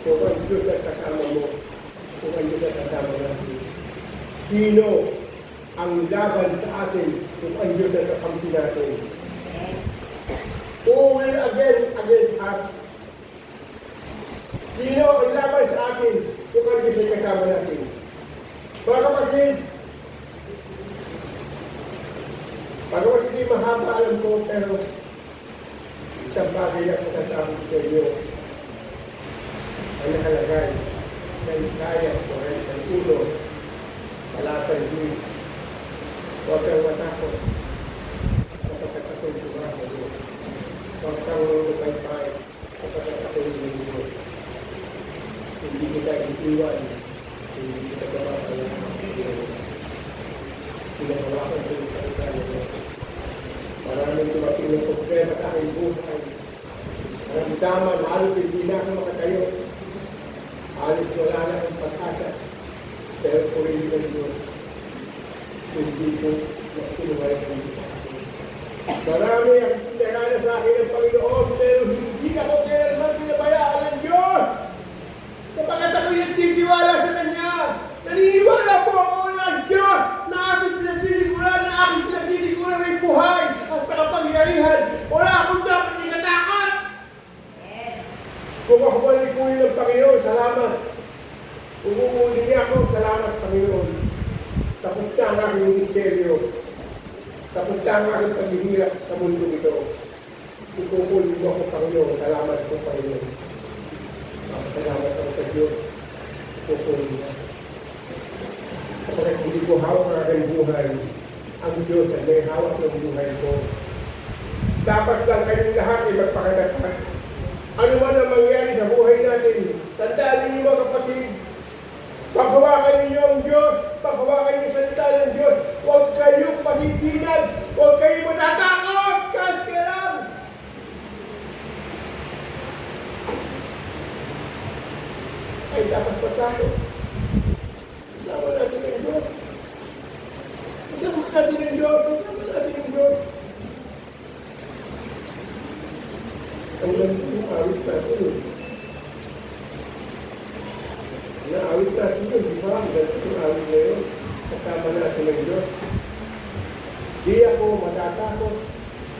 Kung ang Diyos ang kasama mo, kung ang Diyos ang kasama natin. Sino ang laban sa atin kung ang Diyos ang kakampi natin? Who will against us? Sino ang laban sa atin kung ang Diyos ang kasama natin? Mga kapatid, pagkakas hindi mahaba alam ko, pero isang bagay ang masasabi sa inyo ang nakalagay sa Isaiah 41, talatang 2. Huwag kang matakot kapag ako'y sumasa mo. Huwag kang lumipay-pay kapag ako'y lumipay. Hindi kita itiwan, hindi kita gawakan. Sinahawakan ko yung kalisayan mo. Maraming tumating ng problema sa aking buhay. Maraming tama, halos hindi na ako makatayo. Halos wala na ang pag-asa. Pero purihin ng Diyos. Hindi ko makinuhay ng Diyos. Marami ang tinakana sa akin ng Panginoon, pero hindi ako kailanman pinabayaan ng Diyos. Kapagkat ako'y nagtitiwala sa Kanya, naniniwala po ako ng Diyos na aking pinagdidikuran ng buhay at pakapangyarihan. Wala akong dapat ikatakot. Kung ako malikuhin ng Panginoon, salamat. Kung umuuli niya ako, salamat Panginoon. Tapos na ang aking misteryo. Tapos na ang aking paghihirap sa mundo ito. Ipupuli mo ako, Panginoon. Salamat po, Panginoon. Salamat ako sa Diyos. Ipupuli mo. Kapag hindi ko hawak ang aking buhay, ang Diyos ay may hawak ng buhay ko. Dapat lang kayong lahat ay magpakadapat. Ano man ang mangyari sa buhay natin, tandaan ninyo mga kapatid, paghawakan ninyo ang Diyos, paghawakan ninyo sa salita ng Diyos, huwag kayong paghitinag, huwag kayong matatakot, kahit kailan. Ay dapat matakot. Sama natin ang Diyos. Sama natin ang Diyos. Sama natin ang Diyos. Ang lahat ng awit natin. Naawit natin yun, di ba? Ang lahat ng awit na yun. Kasama natin ang Diyos. Di ako matatakot.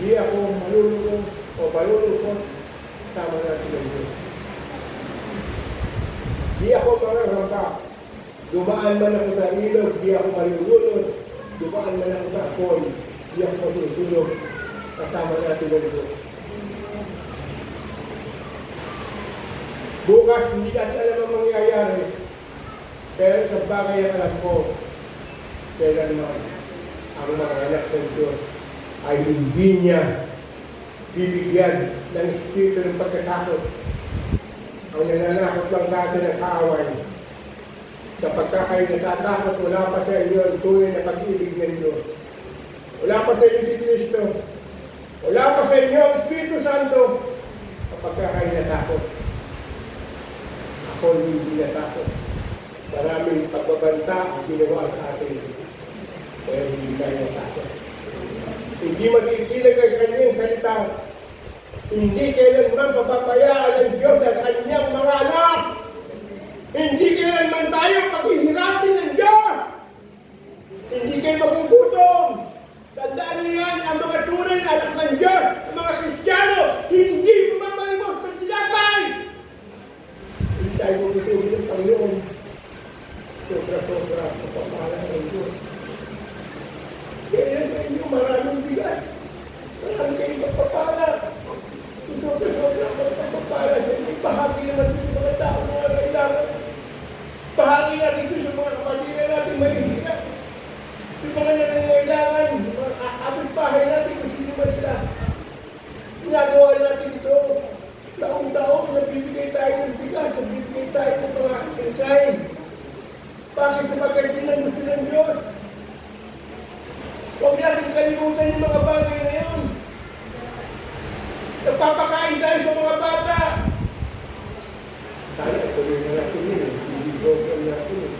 Di ako malulunod o malulukot. Kasama natin ang Diyos. Di ako mangaramba. Dumaan man ako sa ilog, di ako malulunod. Dumaan man ako sa apoy, di ako masusunod. Kasama natin ang Diyos. Bukas, hindi natin alam ang mangyayari. Pero sa bagay ang alam ko, kailanman ang mga anak ng Diyos ay hindi niya bibigyan ng espiritu ng pagkatakot. Ang nananakot lang sa atin ang kaaway. Kapag kayo natatakot, wala pa sa inyo ang tunay na pag-ibig ng Diyos. Wala pa sa inyo si Kristo. Wala pa sa inyo ang Espiritu Santo. Kapag kayo natakot. Ako hindi natakot. Maraming pagbabanta ang ginawa sa atin. Pero hindi tayo natakot. Hindi magkikilag ang kanyang salita. Hindi kailanman papapayaan ng Diyos ang kanyang mga anak. Hindi kailanman tayo paghihirapin ng Diyos. Hindi kayo magugutom. Tandaan niyo yan, ang mga tunay na anak ng Diyos, ang mga Kristiyano, hindi mamalimos ng tinapay. Hindi tayo magugutom ng Panginoon. Sobra-sobra, papapala ng Diyos. Kaya sa inyo, maraming bigat. Maraming kayong magpapala. Sobra-sobra, magpapala sa inyo. Bahagi naman sa mga tao na kailangan. Bahagi natin ito sa mga kapatiran natin may hirap. Yung mga nangangailangan, yung mga kapit-bahay natin kung sino ba sila. Ginagawa natin ito. Taong-taong nagbibigay tayo ng bigat, nagbibigay tayo ng mga kinakain. Bakit napagay din ang gusto ng Diyos? Huwag natin kalimutan yung mga bagay na yun. Nagpapakain tayo sa mga bata. Sana ituloy na natin yun. Hindi program natin yun.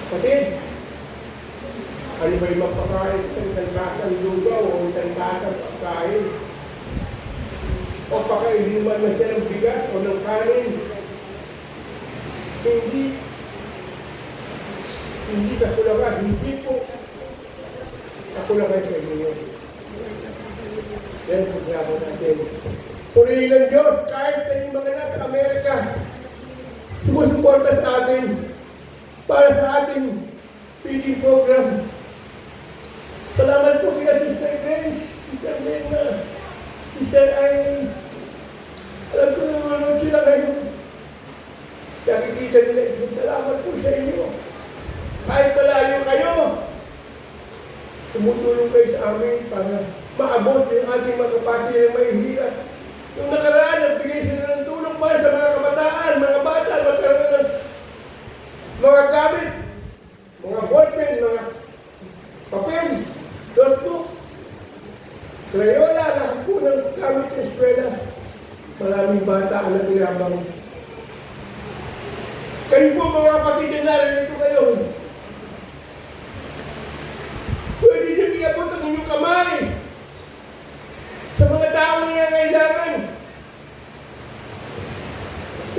Kapatid, ano ba yung magpakain sa isang kasang lugaw o isang kasang pagkain? O pakailiman na siya ng bigas o ng kanin? Hindi kakulangan, hindi po kakulangan sa inyo. Yan po grabo natin. Purihin ng Diyos, kahit na yung mga nasa Amerika, sumusuporta sa atin, para sa ating feeding program. Salamat po kina Sister Grace, Sister Lena, Sister Irene. Alam ko naman sila ngayon. Nakikita nila ito. Salamat po sa inyo. Kahit malayo kayo, tumutulong kayo sa amin para maabot yung ating mga kapatid na may hirap. Yung nakaraan, nagbigay sila ng tulong para sa mga kabataan, mga bata, magkaroon ng mga gamit, mga ballpen, mga papel, notebook, crayola, lahat po ng gamit sa eskwela. Maraming bata ang nagilabang. Kayo po mga kapatid na narinig ko kayo. Pwede nyo iabot ang inyong kamay sa mga taong nangangailangan.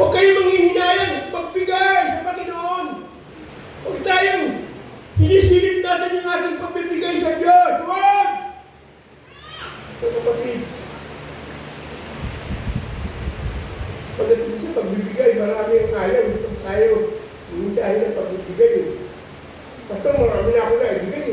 Huwag kayo manghihinayang pagbigay sa Panginoon. Huwag tayong inisilip natin yung ating pagbibigay sa Diyos. Huwag! So kapatid, pagdating sa pagbibigay, marami ang ayaw. Tayo, hindi tayo ng pagbibigay. Basta marami na ako na ibigay.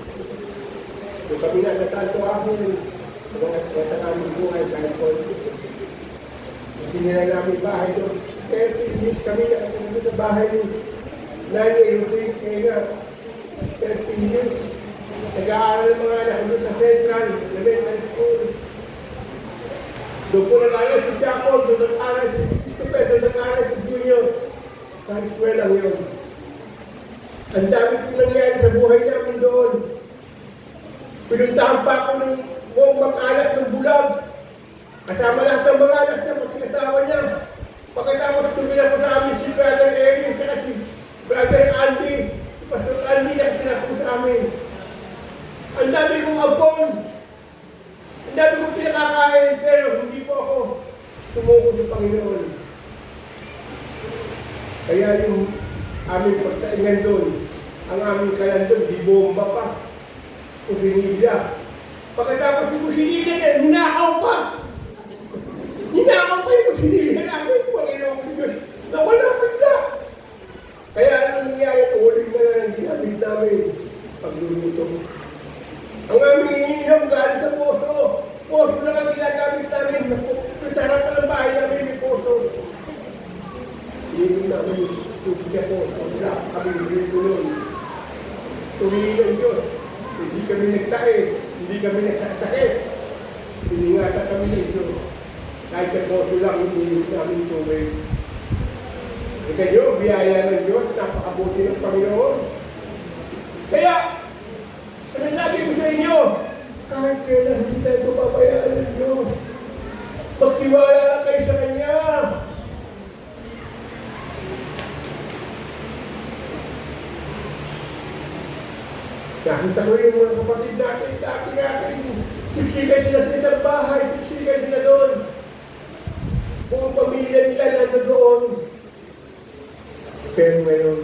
Kung kami natatanto ako, mga natamaming buhay kahit po. Kasi nila namin bahay doon. 30 minutes kami nakatulog sa bahay ni Nani Elusin. Kaya nga, 30 minutes. Nag-aaral ng mga anak doon sa Central Elementary School. Doon po nag-aaral si Chaco, doon nag-aaral si Stupid, doon nag-aaral si Junior. Sa eskwela ngayon. Ang dami kong nangyari sa buhay namin doon. Pinuntahan pa ako ng buong mag-anak ng bulag. Kasama lahat ng mga anak niya, pati kasawa niya. Pagkatapos tumila po sa amin si Brother Eric, at si Brother Andy, si Pastor Andy na pinako sa amin. Ang dami kong abon. Ang dami kong pinakakain, pero hindi po ako sumuko sa Panginoon. Kaya yung aming pagsaingan doon, ang aming kalan doon, di bomba pa. Kusinilya. Pagkatapos yung kusinilya niya, ninakaw pa! Ninakaw pa yung kusinilya namin, Panginoon ko Diyos, na wala bigla. Kaya anong nangyari, ulit na lang ang ginamit namin pagluluto. Ang aming iniinom galing sa poso. Poso lang ang ginagamit namin. Sa harap ng bahay namin may poso. Iniinom namin yung tubig niya po. Wala kami nilulun. Tumingin ang Diyos. Hindi kami nagtae. Hindi kami nagsasakit. Iningatan kami nito. Kahit sa poso lang iniinom namin tubig. Ika nyo, biyaya ng Diyos. Napakabuti ng Panginoon. Kaya, sinasabi ko sa inyo, kahit kailan hindi tayo papabayaan ng Diyos. Magtiwala lang kayo sa Kanya. Nakita ko yung mga kapatid natin, dati, siksikan sila sa isang bahay, siksikan sila doon. Buong pamilya nila nandun doon. Pero ngayon,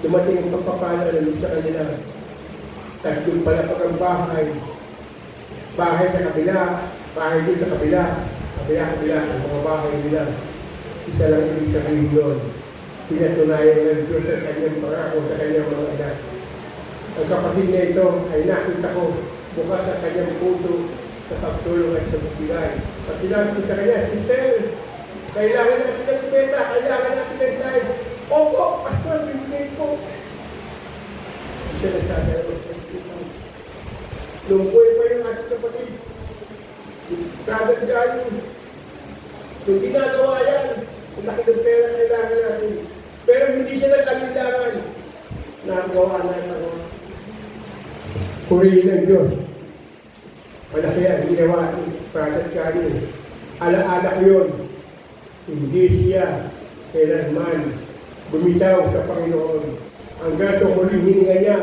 dumating ang pagpapala sa kanila. Tatlong palapag ang bahay. Bahay sa kabila, bahay doon sa kabila, kabila, ang mga bahay nila. Isa lang ibig sabihin doon. Pinatunayan ng Diyos sa kanyang pangako sa kanyang mga anak. Ang kapatid na ito ay nakita ko bukas sa kanyang puso sa pagtulong at sa pagbigay. At sinabi ko sa kanya, Sister, kailangan natin ng beta, kailangan natin ng time. Opo, pastor, bibigay po. Siya nagsadala ko sa Pilipinas. Lungkoy pa yung ating kapatid. Kadagdagan yun. Kung ginagawa yan, kung nakilong pera kailangan natin. Pero hindi siya nag-alindangan. Nagawa natin ako. Purihin ng Diyos. Malaki ang ginawa ni Prophet Kanye. Ala-ala ko yun. Hindi siya kailanman bumitaw sa Panginoon. Hanggang sa muling hininga niya,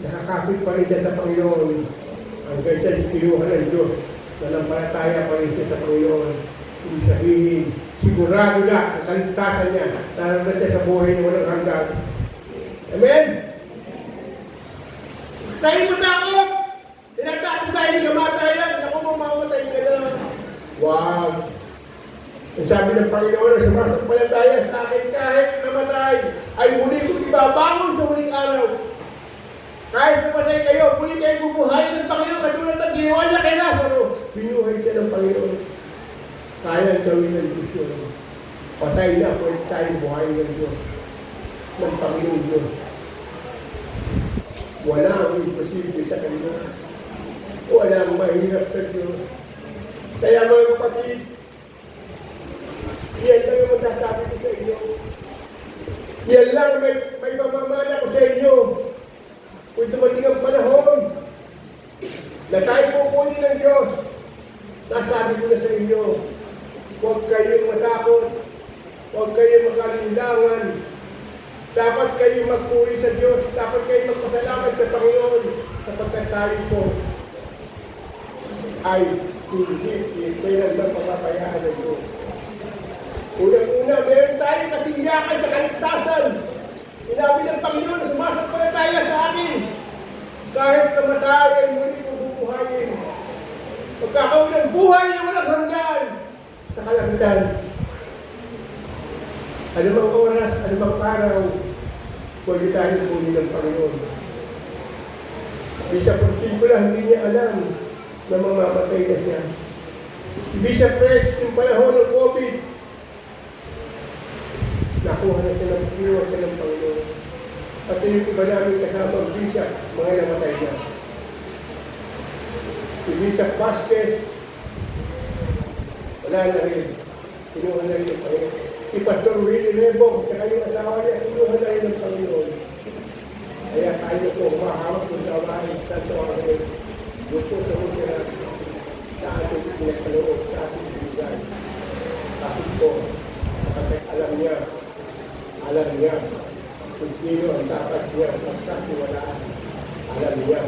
nakakapit pa rin siya sa Panginoon. Hanggang siya kinuha ng Diyos. Nanampalataya pa rin siya sa Panginoon. Ibig sabihin, sigurado na ang kaligtasan niya. Lalo na siya sa buhay na walang hanggan. Amen? Tayo mo takot! Tinatakot tayo ng kamatayan. Ako mamamatay ka na. Wow! Ang sabi ng Panginoon na sumasampalataya sa akin kahit namatay, ay muli kong ibabangon sa huling araw. Kahit namatay kayo, muli kayo bubuhay ng Panginoon katulad ng ginawa niya kay Lazaro. Binuhay siya ng Panginoon. Kaya ang gawin ng Diyos yun. Patay na kung tayo buhay ng Diyos. Ng Panginoon Diyos. Wala ang imposible sa kanila. Wala ang mahirap sa Diyos. Kaya mga kapatid, yan lang ang masasabi ko sa inyo. Yan lang may pamamana ko sa inyo. Kung dumating ang panahon na tayo pupunin ng Diyos, nasabi ko na sa inyo, huwag kayong matakot, huwag kayong makalinlangan. Dapat kayong magpuri sa Diyos, dapat kayong magpasalamat sa Panginoon sapagkat tayo po ay hindi kailanman papapayaan ng Diyos. Unang-una, meron tayong katiyakan sa kaligtasan. Sinabi ng Panginoon na sumasampalataya sa akin. Kahit namatay ay muli kong bubuhayin. Magkakaroon ng buhay na walang hanggan sa kalangitan. Anumang oras, anumang araw, pwede tayong punin ng Panginoon. Bisa Portillo lang, hindi niya alam na mamamatay na siya. Bisa Fresh, yung panahon ng COVID, nakuha na siya ng kinuha siya ng Panginoon. At yung iba namin kasama ang Bishop, mga namatay na. Si Bishop Vasquez, wala na rin. Kinuha na rin ng Panginoon. Si Pastor Willie Lebong, sa kanyang asawa niya, kinuha na rin ng Panginoon. Kaya tayo po, mahawak ng gawain sa tuwagin. Gusto sa mga sa ating pinagkaloob, sa ating binigay. Bakit po? Kasi alam niya, kung sino ang dapat niya pagkasiwalaan. Alam niya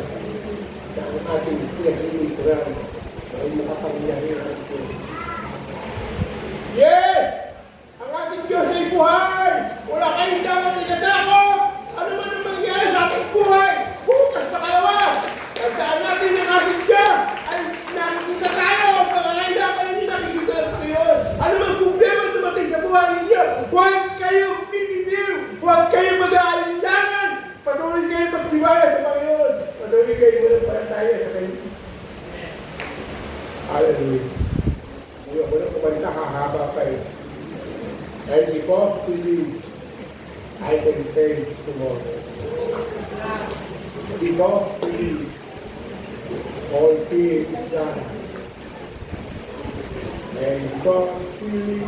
na ang ating pinaglilikuran ay makapangyarihan po. Yes! Ang ating Diyos ay buhay! Wala kayong dapat ikatakot! Ano man ang mangyayari sa ating buhay? Bukas pa kalawa! Nagsaan natin ang ating Diyos ay nakikita tayo! Pagkakailangan ninyo nakikita ng Panginoon! Ano mang problema dumating sa buhay ninyo? Huwag kayong pipitiw! Huwag kayong mag-aalinlangan! Patuloy kayong magtiwala sa Panginoon! Patuloy kayong manampalataya sa Kanya. Hallelujah! Hindi ako na kumanta, hahaba pa eh. And because to you, I can face tomorrow. Because to you, all fear is gone. And because to you,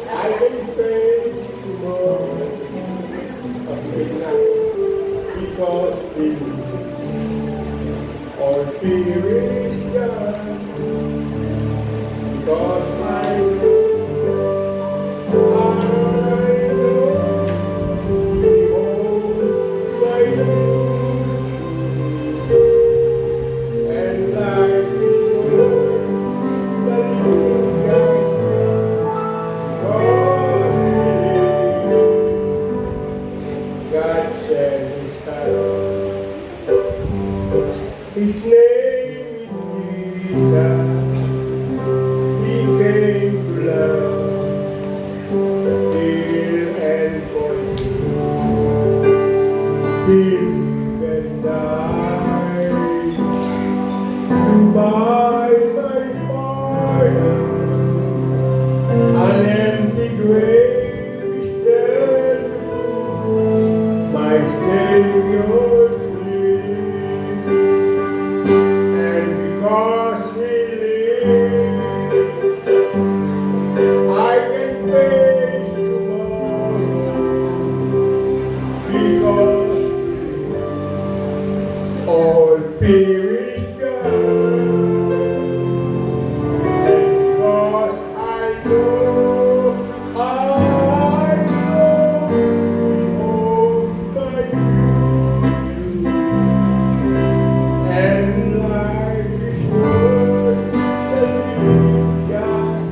I can face tomorrow. Because to you, all fear is gone. Because I know Savior lives, and because He lives, I can face tomorrow, because all fear is gone, and because I know behold my future, and life is worth the living just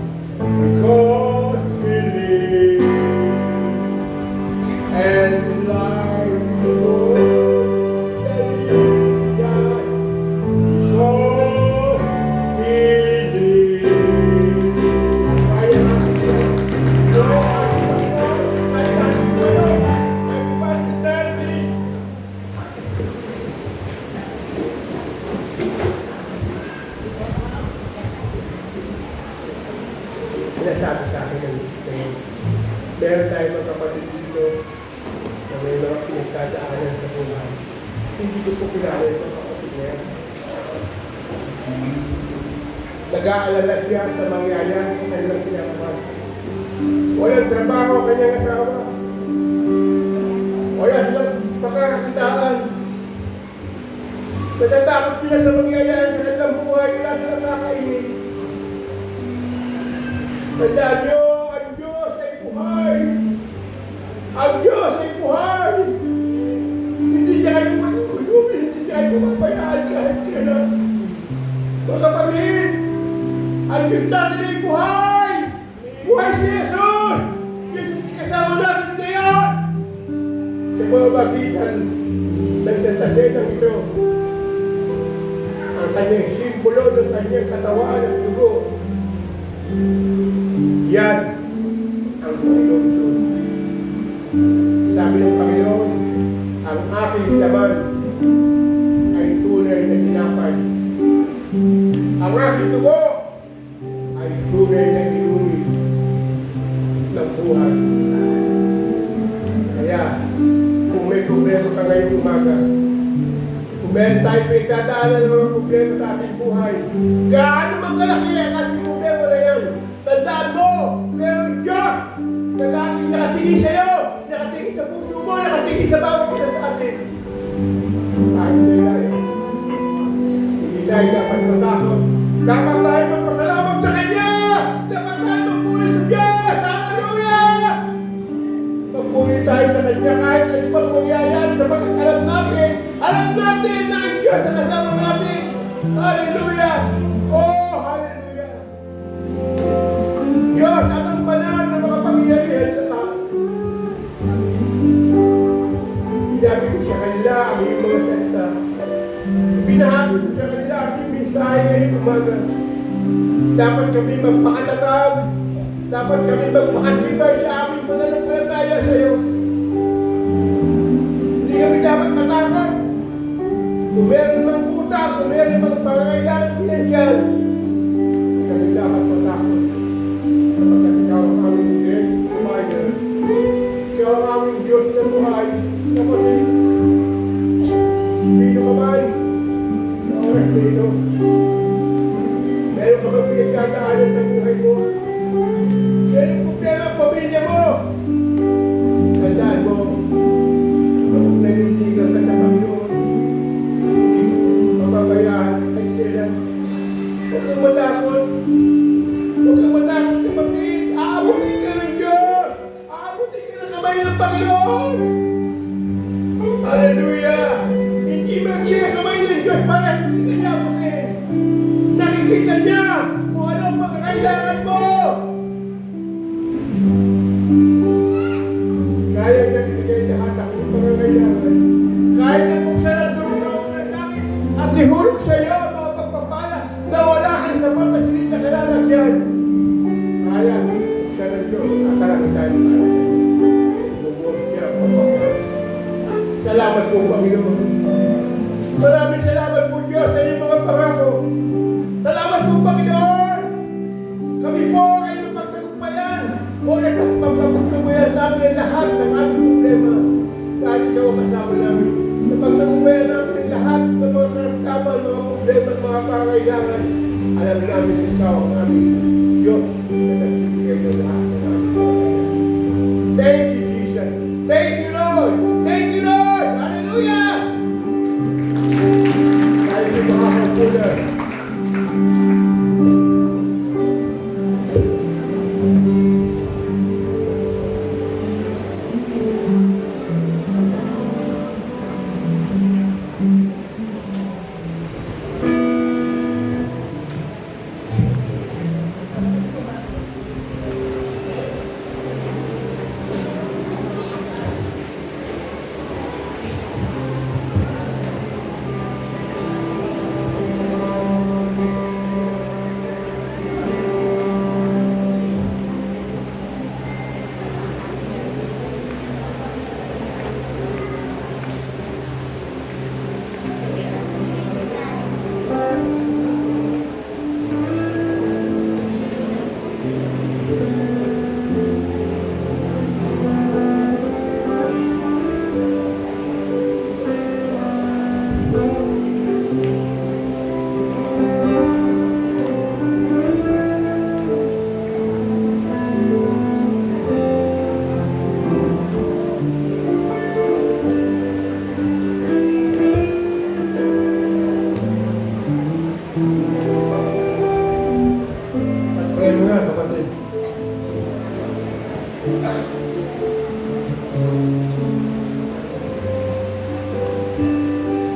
because we live, and life is worth the living just because He lives. Kaya natin sinasabi sa akin ng meron tayo mga kapatid dito na may mga pinagdadaanan sa buhay. Hindi ko po kilala yung mga kapatid na yan. Nag-aalala siya sa mangyayari sa kanilang pinagawa. Walang trabaho ang kanyang asawa. Wala silang makakakitaan. Natatakot sila sa mangyayari sa kanilang buhay. Wala silang kakainin. Tandaan nyo, ang Diyos ay buhay. Ang Diyos ay buhay. Hindi niya kayo mag-uulumin, hindi niya kayo mapabayaan kahit kailan. Mga kapatid, ang Diyos natin ay buhay. Buhay si Jesus. Jesus ay kasama natin ngayon. Sa mga magitan, nagtatasenang ito. Ang kanyang simbolo ng kanyang katawan at dugo. Yan ang Panginoon Diyos. Sabi ng Panginoon, ang aking laman ay tunay na tinapay. Ang aking dugo ay tunay na inumin ng buhay. Kaya, kung may problema ka ngayong umaga, kung meron tayo pinagdadaanan ng mga problema sa ating buhay, gaano man kalaki ang ating problema na yan, tandaan mo, meron Diyos na laging nakatingin sa'yo, nakatingin sa puso mo, nakatingin sa bawat isa sa atin. Kahit kailan, hindi tayo dapat matakot. Dapat tayo magpasalamat sa Kanya! Dapat tayo magpuri sa Diyos! Hallelujah! Magpuri tayo sa Kanya kahit sa ibang mangyayari sapagkat alam natin na ang Diyos na kasama natin. Hallelujah! Oh, hallelujah! Diyos, ang banal na makapangyarihan sa taas. Sinabi ko sa kanila ang iyong mga salita. Binahagi ko sa kanila ang iyong mensahe ngayong umaga. Dapat kami magpakatatag. Dapat kami magpakatibay sa aming pananampalataya sa iyo. Hindi kami dapat matakot. Kung meron mang utang, kung meron mang pangangailangan pinansyal, hindi kami dapat matakot. Kapag ikaw ang aming great provider, ikaw ang aming Diyos na buhay, kapatid. Sino ka man sa oras na ito? Meron ka ba pinagdadaanan sa buhay mo? Meron problema ang pamilya mo? Tandaan mo, kapag nanindigan ka sa Panginoon, hindi mapabayaan kahit kailan. Huwag kang matakot. Huwag kang matakot, kapatid. Aabutin ka ng Diyos. Aabutin ka ng kamay ng Panginoon. Hallelujah! Hindi mo lang siya kamay ng Diyos para hindi ka niya abutin. Nakikita niya kung ano ang makakailangan mo. Kaya niya ibigay lahat ang iyong pangangailangan. Kaya niya buksan ang tulong ng langit at ihulog sa iyo ang mga pagpapala na wala kang sapat na silid na kalalagyan. Kaya buksan ang Diyos. Asalamat tayo para sa iyo. Bumuhos niya ang pagpapala. Salamat po, Panginoon. Maraming salamat po, Diyos, sa iyong mga pangako. Salamat po, Panginoon. Kami po ay mapagtagumpayan. O nagpagtagumpayan namin lahat ng aming problema. Dahil ikaw ang kasama namin. mga pangangailangan. Alam namin ikaw ang aming Diyos na nagbibigay ng lahat ng aming pangangailangan. Thank you, Jesus. Thank you, Lord. Thank you, Lord. Hallelujah. Tayo sa mga kapunan.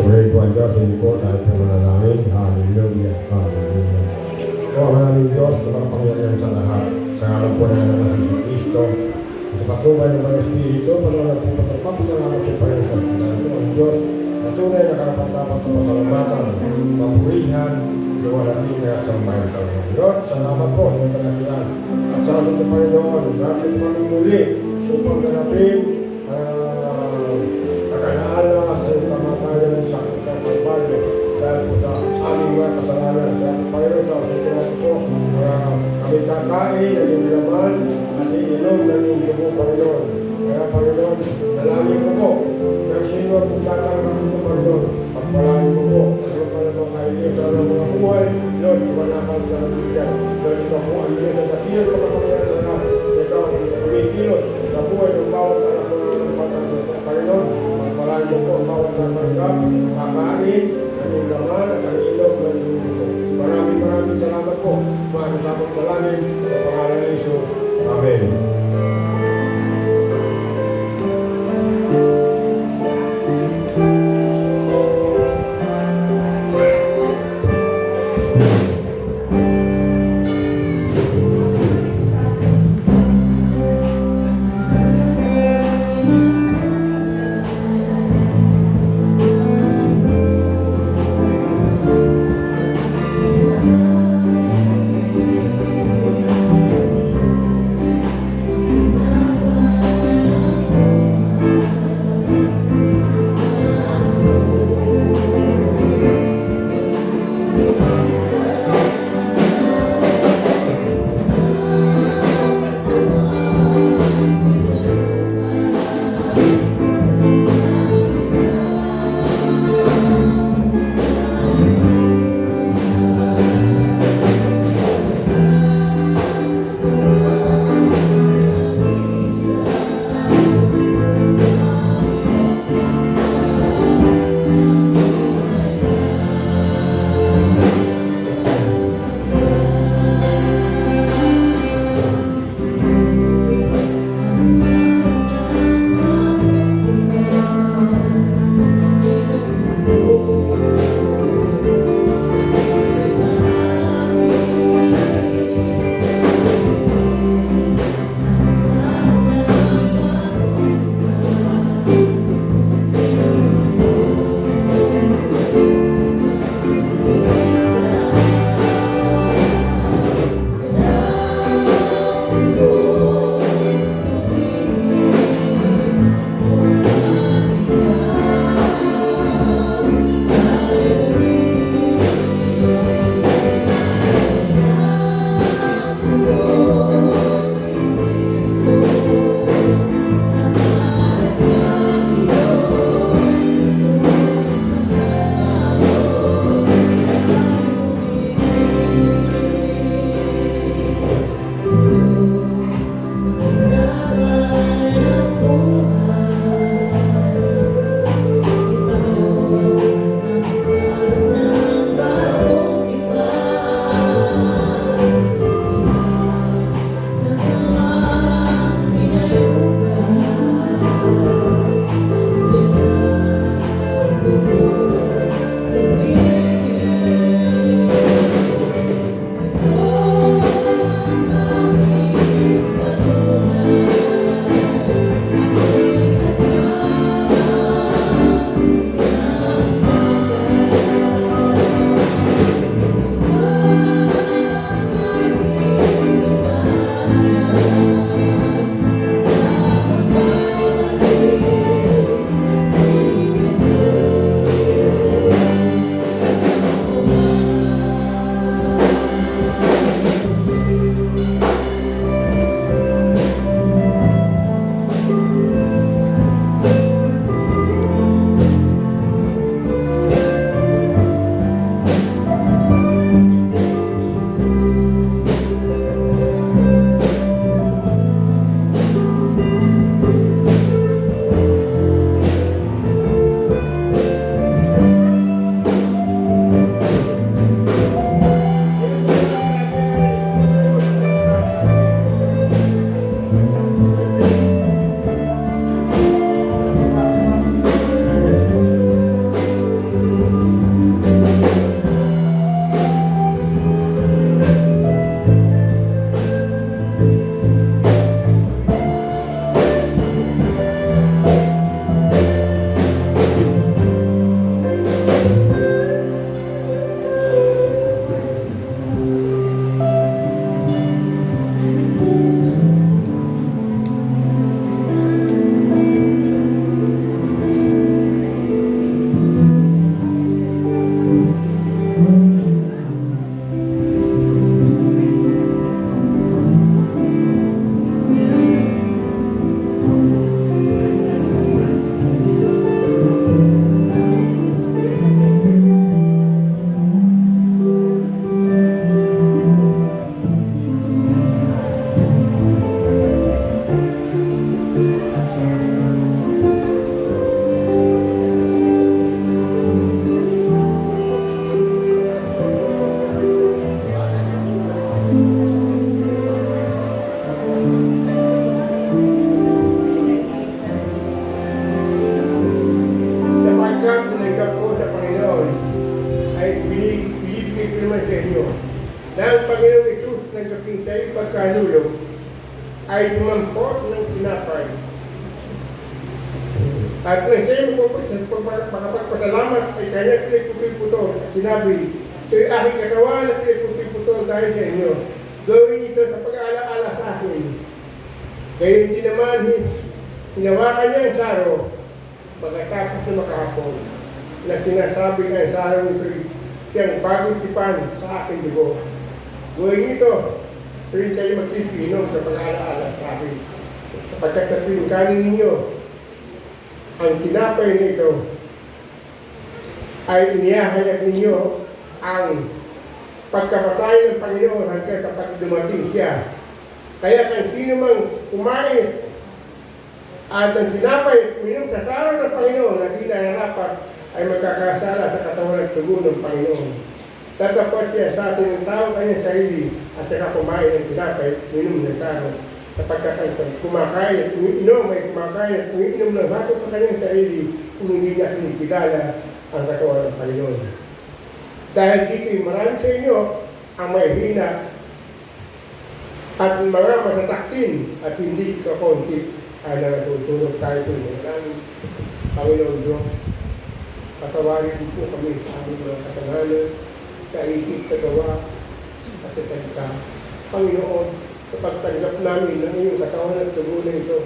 Purihin po ang Diyos, hindi po dahil po manalangin. Hallelujah, hallelujah. O ang aming Diyos, na makapangyarihan sa lahat. Sa ngalan po na naman si Kristo. Sa patubay ng mga Espiritu, manalang po patapapasalamat sa Panginoon sa Dahil po ang Diyos, na tunay na karapat-dapat sa pasalamatan, papurihan, luwalhating at sambahin ng Panginoon. Lord, salamat po sa iyong kadakilan. At sa ating Panginoon, natin kami muli upang ganapin pag-alaala sa iyong kamatayan sa Kalbaryo dahil po sa aming mga kasalanan. Kaya Panginoon, sa ating natin po, kami kakain ng iyong laman at iinom ng iyong dugo, Panginoon. Kaya Panginoon, nalangin ko po, ng sino ang tatanggap ito, Panginoon, pagpalain mo po, ano pa naman kainin sa mga buhay, Lord, iwanakal sa nabigyan. Lord, ikaw po ang Diyos at dakilan mo kapangyarihan sa lahat. Ikaw ang kumikilos sa buhay ng bawat anak ng pagkasas sa Panginoon. Pagpalain mo po ang bawat tatanggap, kakain, ng iyong laman at ang ilog ng iyong dugo. Maraming salamat po. Maraming salamat malamin sa pangalan ni Jesus. Amen. pagkanulong ay dumampot ng tinapay. At nang siya magpapasalamat ay kanya pinagpupiputol at sinabi, "Siya'y aking katawan na pinagpupiputol dahil sa inyo. Gawin ito sa pag-aalaala sa akin." Gayon din naman, hinawakan niya ang saro pagkatapos na makahapon na sinasabi ang saro nito'y siyang bagong tipan sa aking dugo. Gawin ito, tuwing kayo magsipinom sa pag-aalaala sa akin. Sapagkat sa tuwing kanin ninyo, ang tinapay nito ay inihahayag ninyo ang pagkapatay ng Panginoon hanggang sa pagdumating siya. Kaya kung sino mang kumain at ang tinapay uminom sa saro ng Panginoon na di nararapat ay magkakasala sa katawan at tugon ng Panginoon. Tatapot siya sa atin ng tao kanyang sarili at saka kumain ng tinapay, uminom ng saro. Sapagkat ang kumakain at umiinom ay kumakain at umiinom ng bato sa kanyang sarili kung hindi niya kinikilala ang katawan ng Panginoon. Dahil dito'y marami sa inyo ang may hina at mga masasaktin at hindi kakonti ay natutulog tayo kung ng Panginoon Diyos. Patawarin po kami sa aming mga kasalanan, sa isip, sa gawa, at sa salita. Panginoon, sa pagtanggap namin ng iyong katawan at tugon na ito,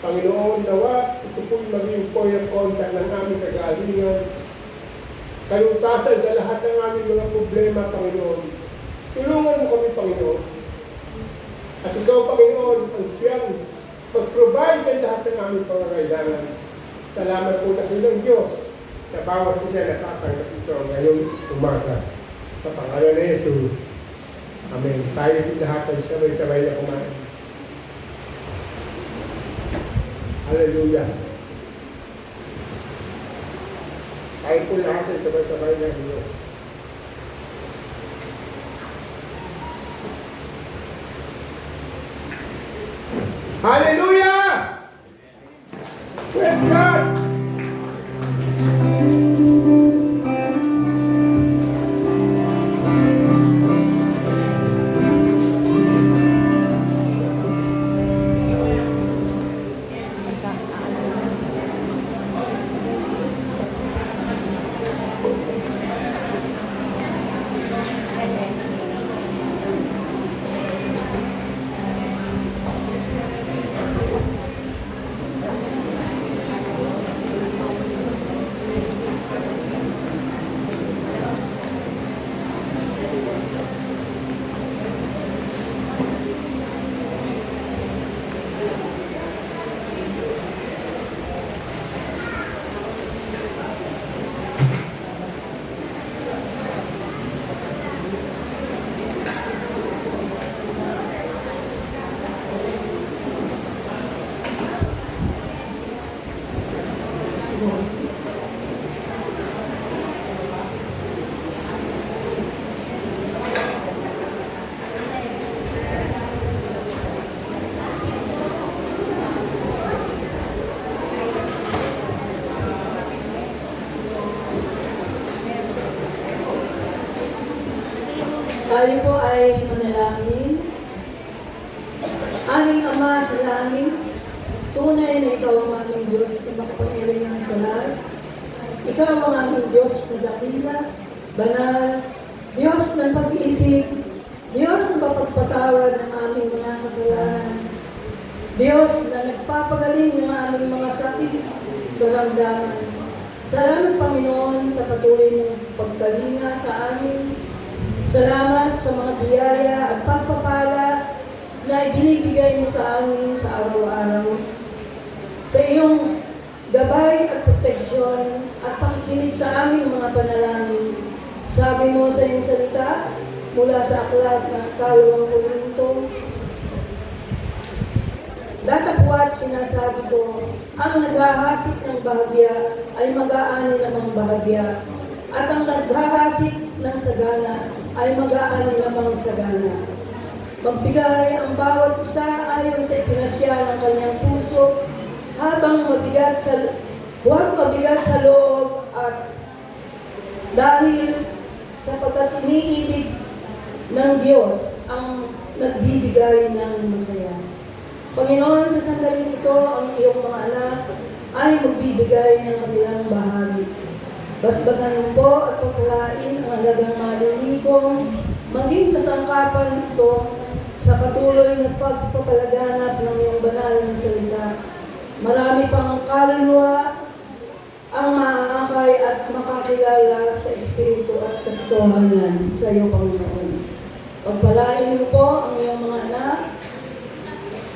Panginoon, nawa, ito po'y maging point of contact ng aming kagalingan. Kalutasan sa lahat ng aming mga problema, Panginoon. Tulungan mo kami, Panginoon. At ikaw, Panginoon, ang siyang mag-provide ng lahat ng aming pangangailangan. Salamat po na ilang Diyos sa bawat isa na tatanggap ito ngayong umaga. Sa pangalan ni Jesus. Amen. Tayo din lahat ay sabay-sabay na kumain. Hallelujah. Tayo po lahat ay sabay-sabay na Diyos. Hallelujah! Praise God! Tayo po ay manalangin. Aming Ama sa langit, tunay na Ikaw ang aming Diyos na makapangyarihan sa lahat. Ikaw ang aming Diyos na dakila, banal, Diyos ng pag-ibig, Diyos na mapagpatawad ng aming mga kasalanan, Diyos na nagpapagaling ng aming mga sakit, karamdaman. Salamat, Panginoon, sa patuloy mong pagkalinga sa amin. Salamat sa mga biyaya at pagpapala na ibinibigay mo sa amin sa araw-araw. Sa iyong gabay at proteksyon at pakikinig sa aming mga panalangin. Sabi mo sa iyong salita mula sa aklat ng 2 Korinto, datapwat sinasabi ko, ang naghahasik ng bahagya ay mag-aani namang bahagya, at ang naghahasik ng sagana ay mag-aani namang sagana. Magbigay ang bawat isa ayon sa ipinasya ng kanyang puso, habang huwag mabigat sa loob, at dahil sapagkat iniibig ng Diyos ang nagbibigay ng masaya. Panginoon, sa sandaling ito, ang iyong mga anak ay magbibigay ng kanilang bahagi. Basbasan mo po at pagpalain ang halagang malilikom, maging kasangkapan ito sa patuloy na pagpapalaganap ng iyong banal na salita. Marami pang kaluluwa ang maaakay at makakilala sa Espiritu at katotohanan sa iyo, Panginoon. Pagpalain mo po ang iyong mga anak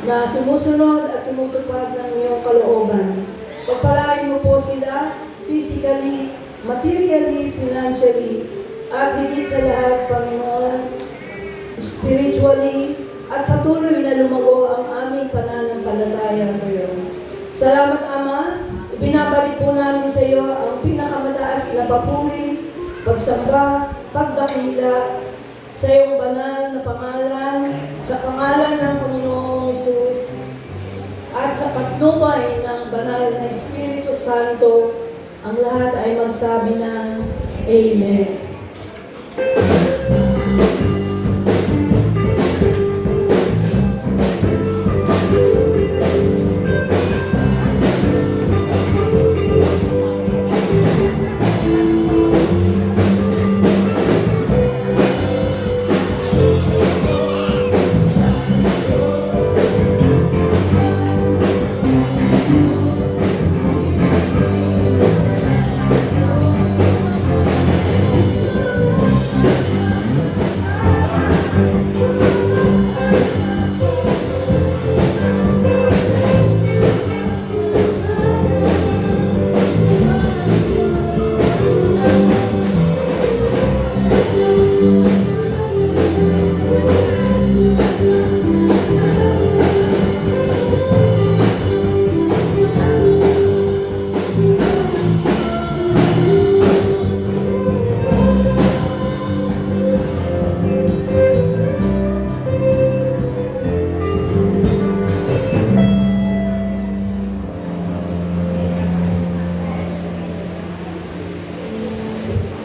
na sumusunod at tumutupad ng iyong kalooban. Pagpalain mo po sila physically, materially, financially, at higit sa lahat, Panginoon, spiritually, at patuloy na lumago ang aming pananampalataya sa iyo. Salamat, Ama. Ibinabalik po namin sa iyo ang pinakamataas na papuri, pagsamba, pagdakila sa iyong banal na pangalan, sa pangalan ng Panginoong Hesus, at sa patnubay ng banal na Espiritu Santo, ang lahat ay magsabi ng Amen.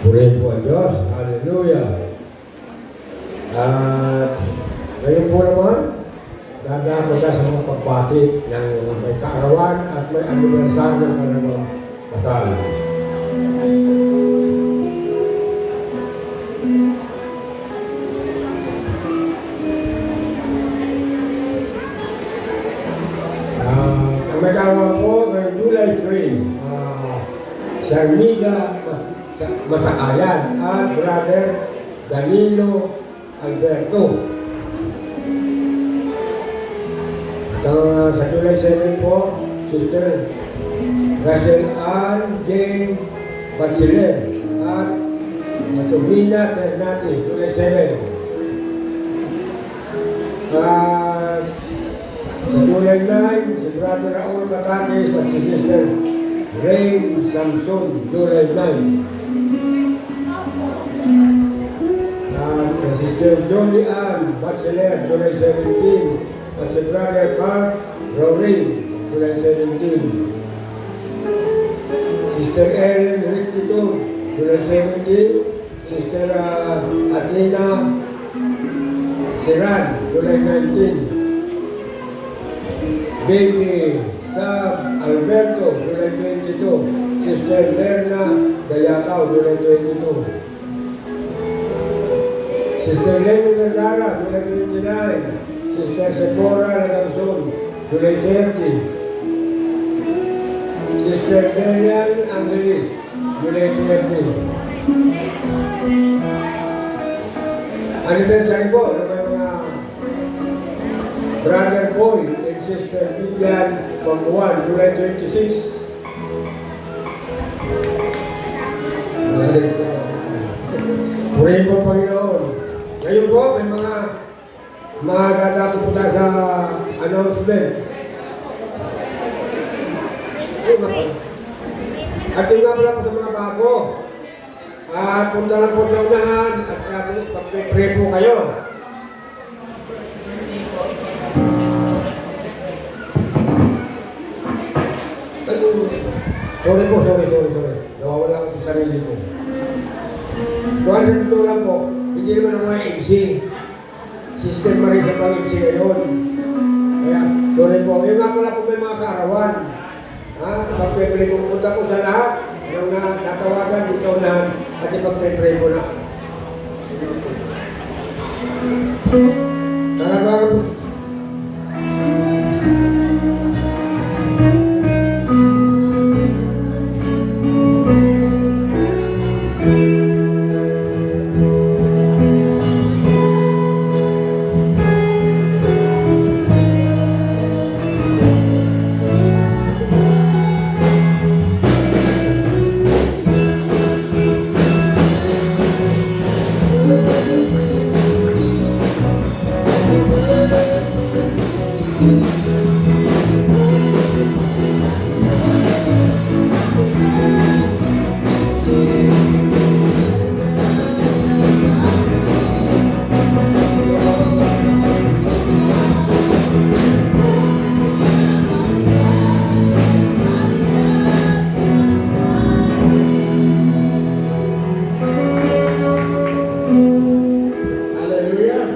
Purihin po ang Diyos. Hallelujah. At ngayon po naman, dadako tayo sa mga pagbati ng mga may kaarawan at may anibersaryo ng kanilang kasal. Ang may kaarawan po ngayong July 3, Sharmida Masakayan at Brother Danilo Alberto. At sa July 7 po, Sister Rachel Ann Jane Batcheler at Tomina Ternati, July 7. At sa July 9, si Brother Raul Catatis at si Sister Rain Samson, July 9. At si Sister Johnny Ann Batcheler, July 17. At si Brother Carl Rorin, July 17. Sister Ellen Rictito, July 17. Sister Athena Siran, July 19. Baby Sam Alberto, July 22. Sister Lerna Dayakaw, July 22. Sister Lenny Vergara, July 29. Sister Sephora Lagamson, July 30. Sister Marian Angelis, July 30. Anniversary po ng mga Brother Boy and Sister Vivian Pamuan, July 26. Purihin po, Panginoon. Ngayon po, may mga dadako po tayo sa announcement. At yun nga pala po sa mga bago. At punta lang po sa unahan at pag-pray po kayo. Sorry. Nawawala ko sa sarili ko. Kung sa totoo lang po, hindi naman ako mga MC. Sister Marisa Pangimsi ngayon. Kaya, sorry po. Yung nga pala po may mga kaarawan. Ha? Pagpipili kong punta ko sa lahat ng natatawagan dito sa unahan at ipagpipray ko na. Talagang Hallelujah.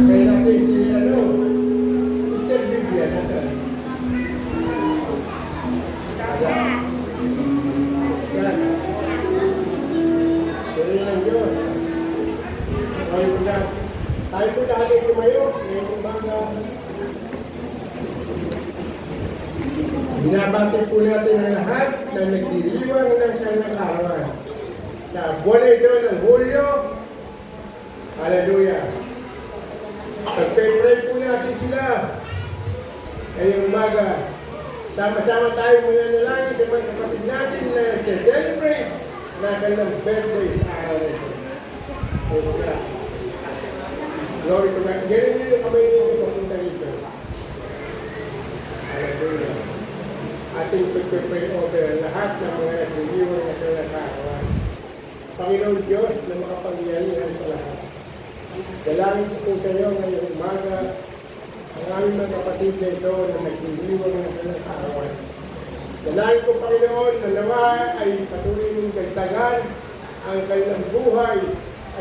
Kaya natin si Sister Vivian, nasa? Yan. Tuloy ng Diyos. Tayo po lahat ay tumayo. Ngayong umaga. Binabati po natin ang lahat na nagdiriwang ng kanyang arawan. Sa buwan na ito ng Hulyo, hallelujah. Pag-pray po natin sila. Ngayong umaga, sama-sama tayo muna na lang sa mga kapatid natin na celebrate na kanilang birthday sa araw na ito. Hallelujah. Glory to God. Ganun nyo yung kamay nyo papunta rito. Hallelujah. Ating pag-pray over ang lahat ng mga nagdiriwang na kanilang arawan. Panginoon Diyos na makapangyarihan sa lahat. Dalangin ko po kayo ngayong umaga ang aming mga kapatid na ito na nagdiriwang ng kanilang arawan. Dalangin ko, Panginoon, na nawa ay patuloy mong dagdagan ang kanilang buhay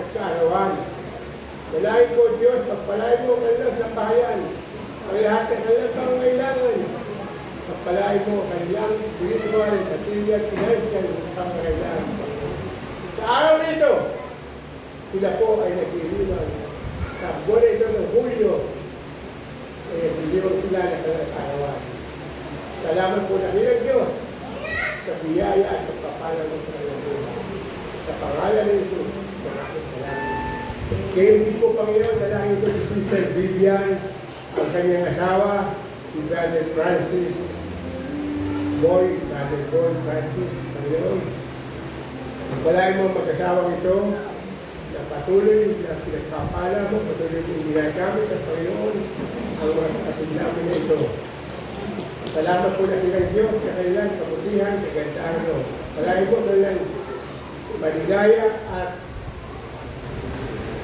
at kaarawan. Dalangin ko, Diyos, pagpalain mo kanilang sambahayan, ang lahat ng kanilang pangangailangan. Pagpalain mo kanilang spiritual, material, financial pangangailangan. Sa araw nito, sila po ay nagdiriwang. Sa buwan ito ng Hulyo, ay nagdiriwang sila na kanilang kaarawan. Salamat po na nilang Diyos sa biyaya at pagpapalang ng kanilang buhay. Sa pangalan ng Jesus, maraming salamat. Ngayon din po, Panginoon, dalangin ko si Sister Vivian, ang kanyang asawa, si Brother Francis Boy, Brother Boy Francis, Panginoon. Pagpalain mo ang mag-asawang ito, na patuloy na pinagpapala mo, patuloy na ginagamit ang Panginoon ang mga kapatid namin na ito. Salamat po na silang Diyos sa kanilang kabutihan, kagandahan mo. Palain mo kanilang maligaya at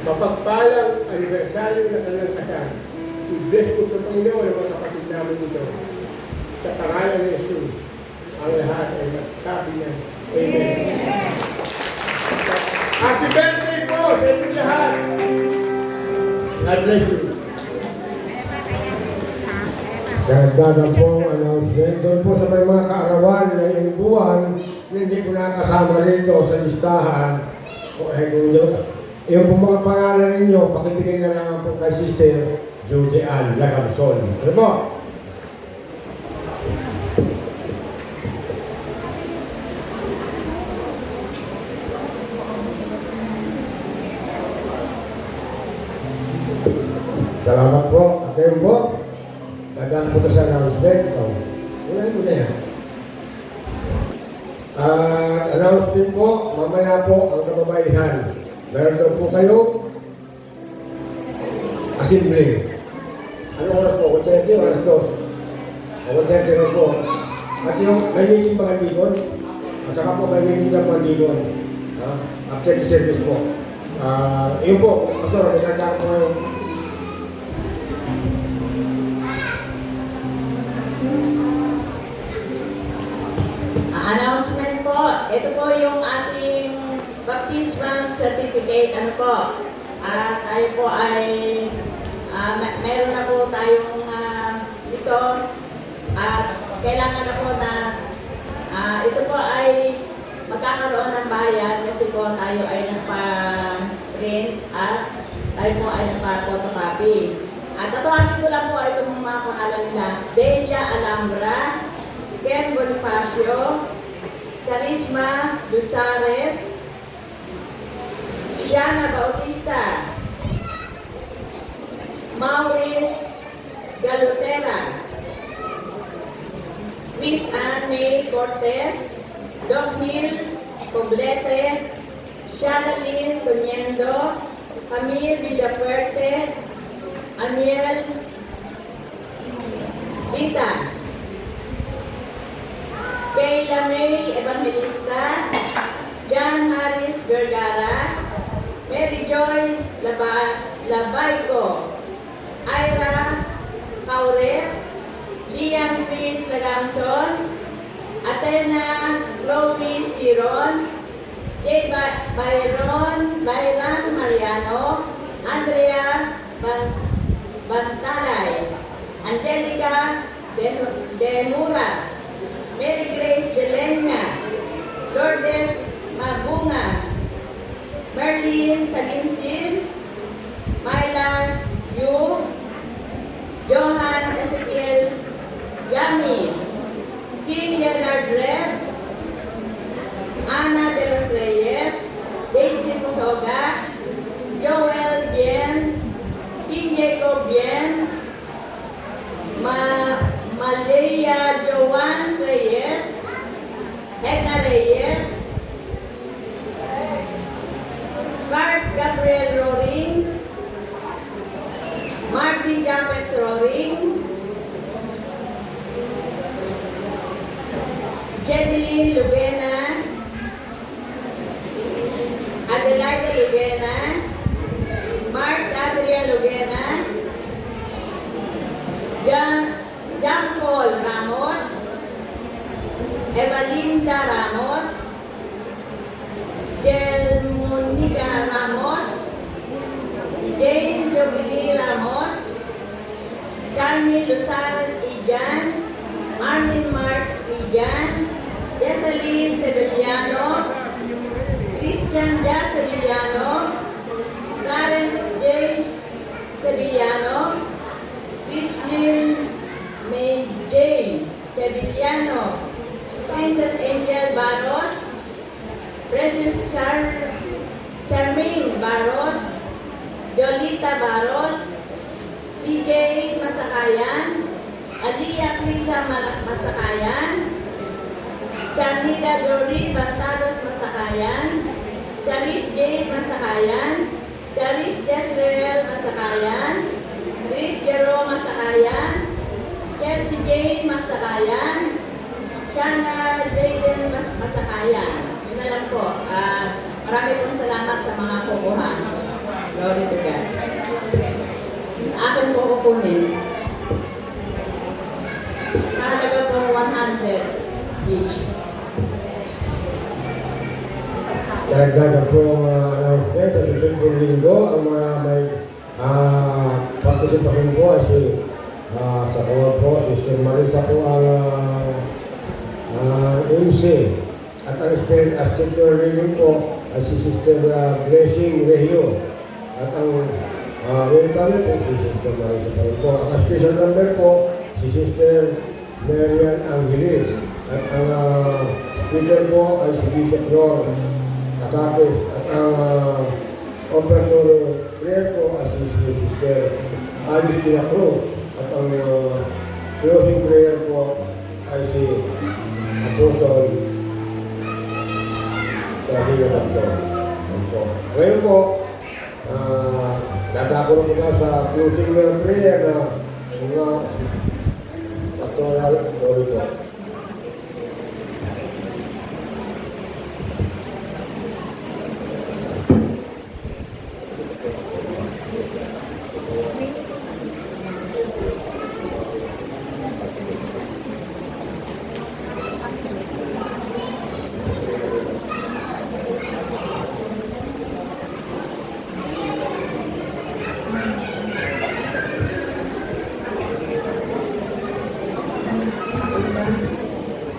mapagpalang anibersaryo na kanilang kasal. I-bless po sa Panginoon ang mga kapatid namin ito. Sa pangalan ni Jesus, ang lahat ay magsabi na Amen. Happy birthday po sa inyong lahat. God bless you. dagdagan po ang announcement. Doon po sa may mga kaarawan na yung buwan na hindi po nakasama rito sa listahan. Yung po mga pangalan ninyo, pakibigay na lang po kay Sister Judy Ann Lagamson. Ano po? Salamat po. At ngayon po, dadaan po sa announcement. Unahin mo na yan. Announcement po, mamaya po ang kababaihan. Meron daw po kayo assembly. Anong oras po? 8:30 o alas 2? 8:30 na po. At yung may meeting mga ligon, at saka po may meeting ng mga ligon. After the service po. Yun po, Pastor, nagkakaroon po kayo. Announcement po, ito po yung ating baptismal certificate, ano po, tayo po ay, meron na po tayong ito, at kailangan na po na, ito po ay magkakaroon ng bayad kasi po tayo ay nagpa-print at tayo po ay nagpa-photocopy. At tatawagin ko lang po itong mga pangalan nila. Delia Alhambra, Ken Bonifacio, Charisma Dusares, Gianna Bautista, Maurice Galutera, Chris Ann May Cortez, Doc Hill Poblete, Shanalyn Toniendo, Camille Villafuerte, Amiel Lita, Kayla May Evangelista, John Harris Vergara, Mary Joy Labayco, Ira Caures, Lian Chris Lagamson, Athena Chloe Siron, J. Byron Mariano, Andrea Bantaray, Angelica De Muras, Mary Grace De Lenya, Lourdes Mabunga, Merlin Saginsin, Mylar Yu, Johan Ezekiel Yami, King Leonard Red, Ana de los Reyes, Daisy Pusoga, Joel Bien, King Jacob Bien, Malaya Joan Reyes, Edna Reyes, Clark Gabriel Roring, Marty Japet Roring, Jedeline Lubena, Adelaide Lubena, Mark Adrian Lubena, John Paul Ramos, Evalinda Ramos, Jelmonica Ramos, Jane Jubilee Ramos, Charmy Lusares Ijan, Armin Mark Ijan, Jesseline Sevillano, Christian Ja Sevillano, Clarence J. Sevillano, Christine May J. Sevillano, Princess Angel Barros, Precious Charmaine Barros, Yolita Barros, CJ Masakayan, Aliyah Krisha Masakayan, Charnida Dory Bantados Masakayan, Charis Jade Masakayan, Charis Jezreel Masakayan, Chris Jero Masakayan, Chelsea Jane Masakayan, Shana Jaden Masakayan. Yun na lang po. Marami pong salamat sa mga kukuha. Glory to God. Sa akin po kukunin. Sa halaga po 100 each. Karagdagan po ang announcement sa susunod pong linggo. Ang mga may participation po ay sa kawal po, Sister Marisa po ang MC. At ang spirit assistant reading po ay si Sister Blessing Regio. At ang welcome po si Sister Marisa pa rin po. Ang special number po si Sister Marian Angelis. At ang speaker po ay si Bishop Lord Atakis. At ang opening prayer po ay si Sister Alice de la Cruz. At ang closing prayer po ay si Apostle Sabi na ngayon po, dadako na po sa closing prayer na mga pastoral story po.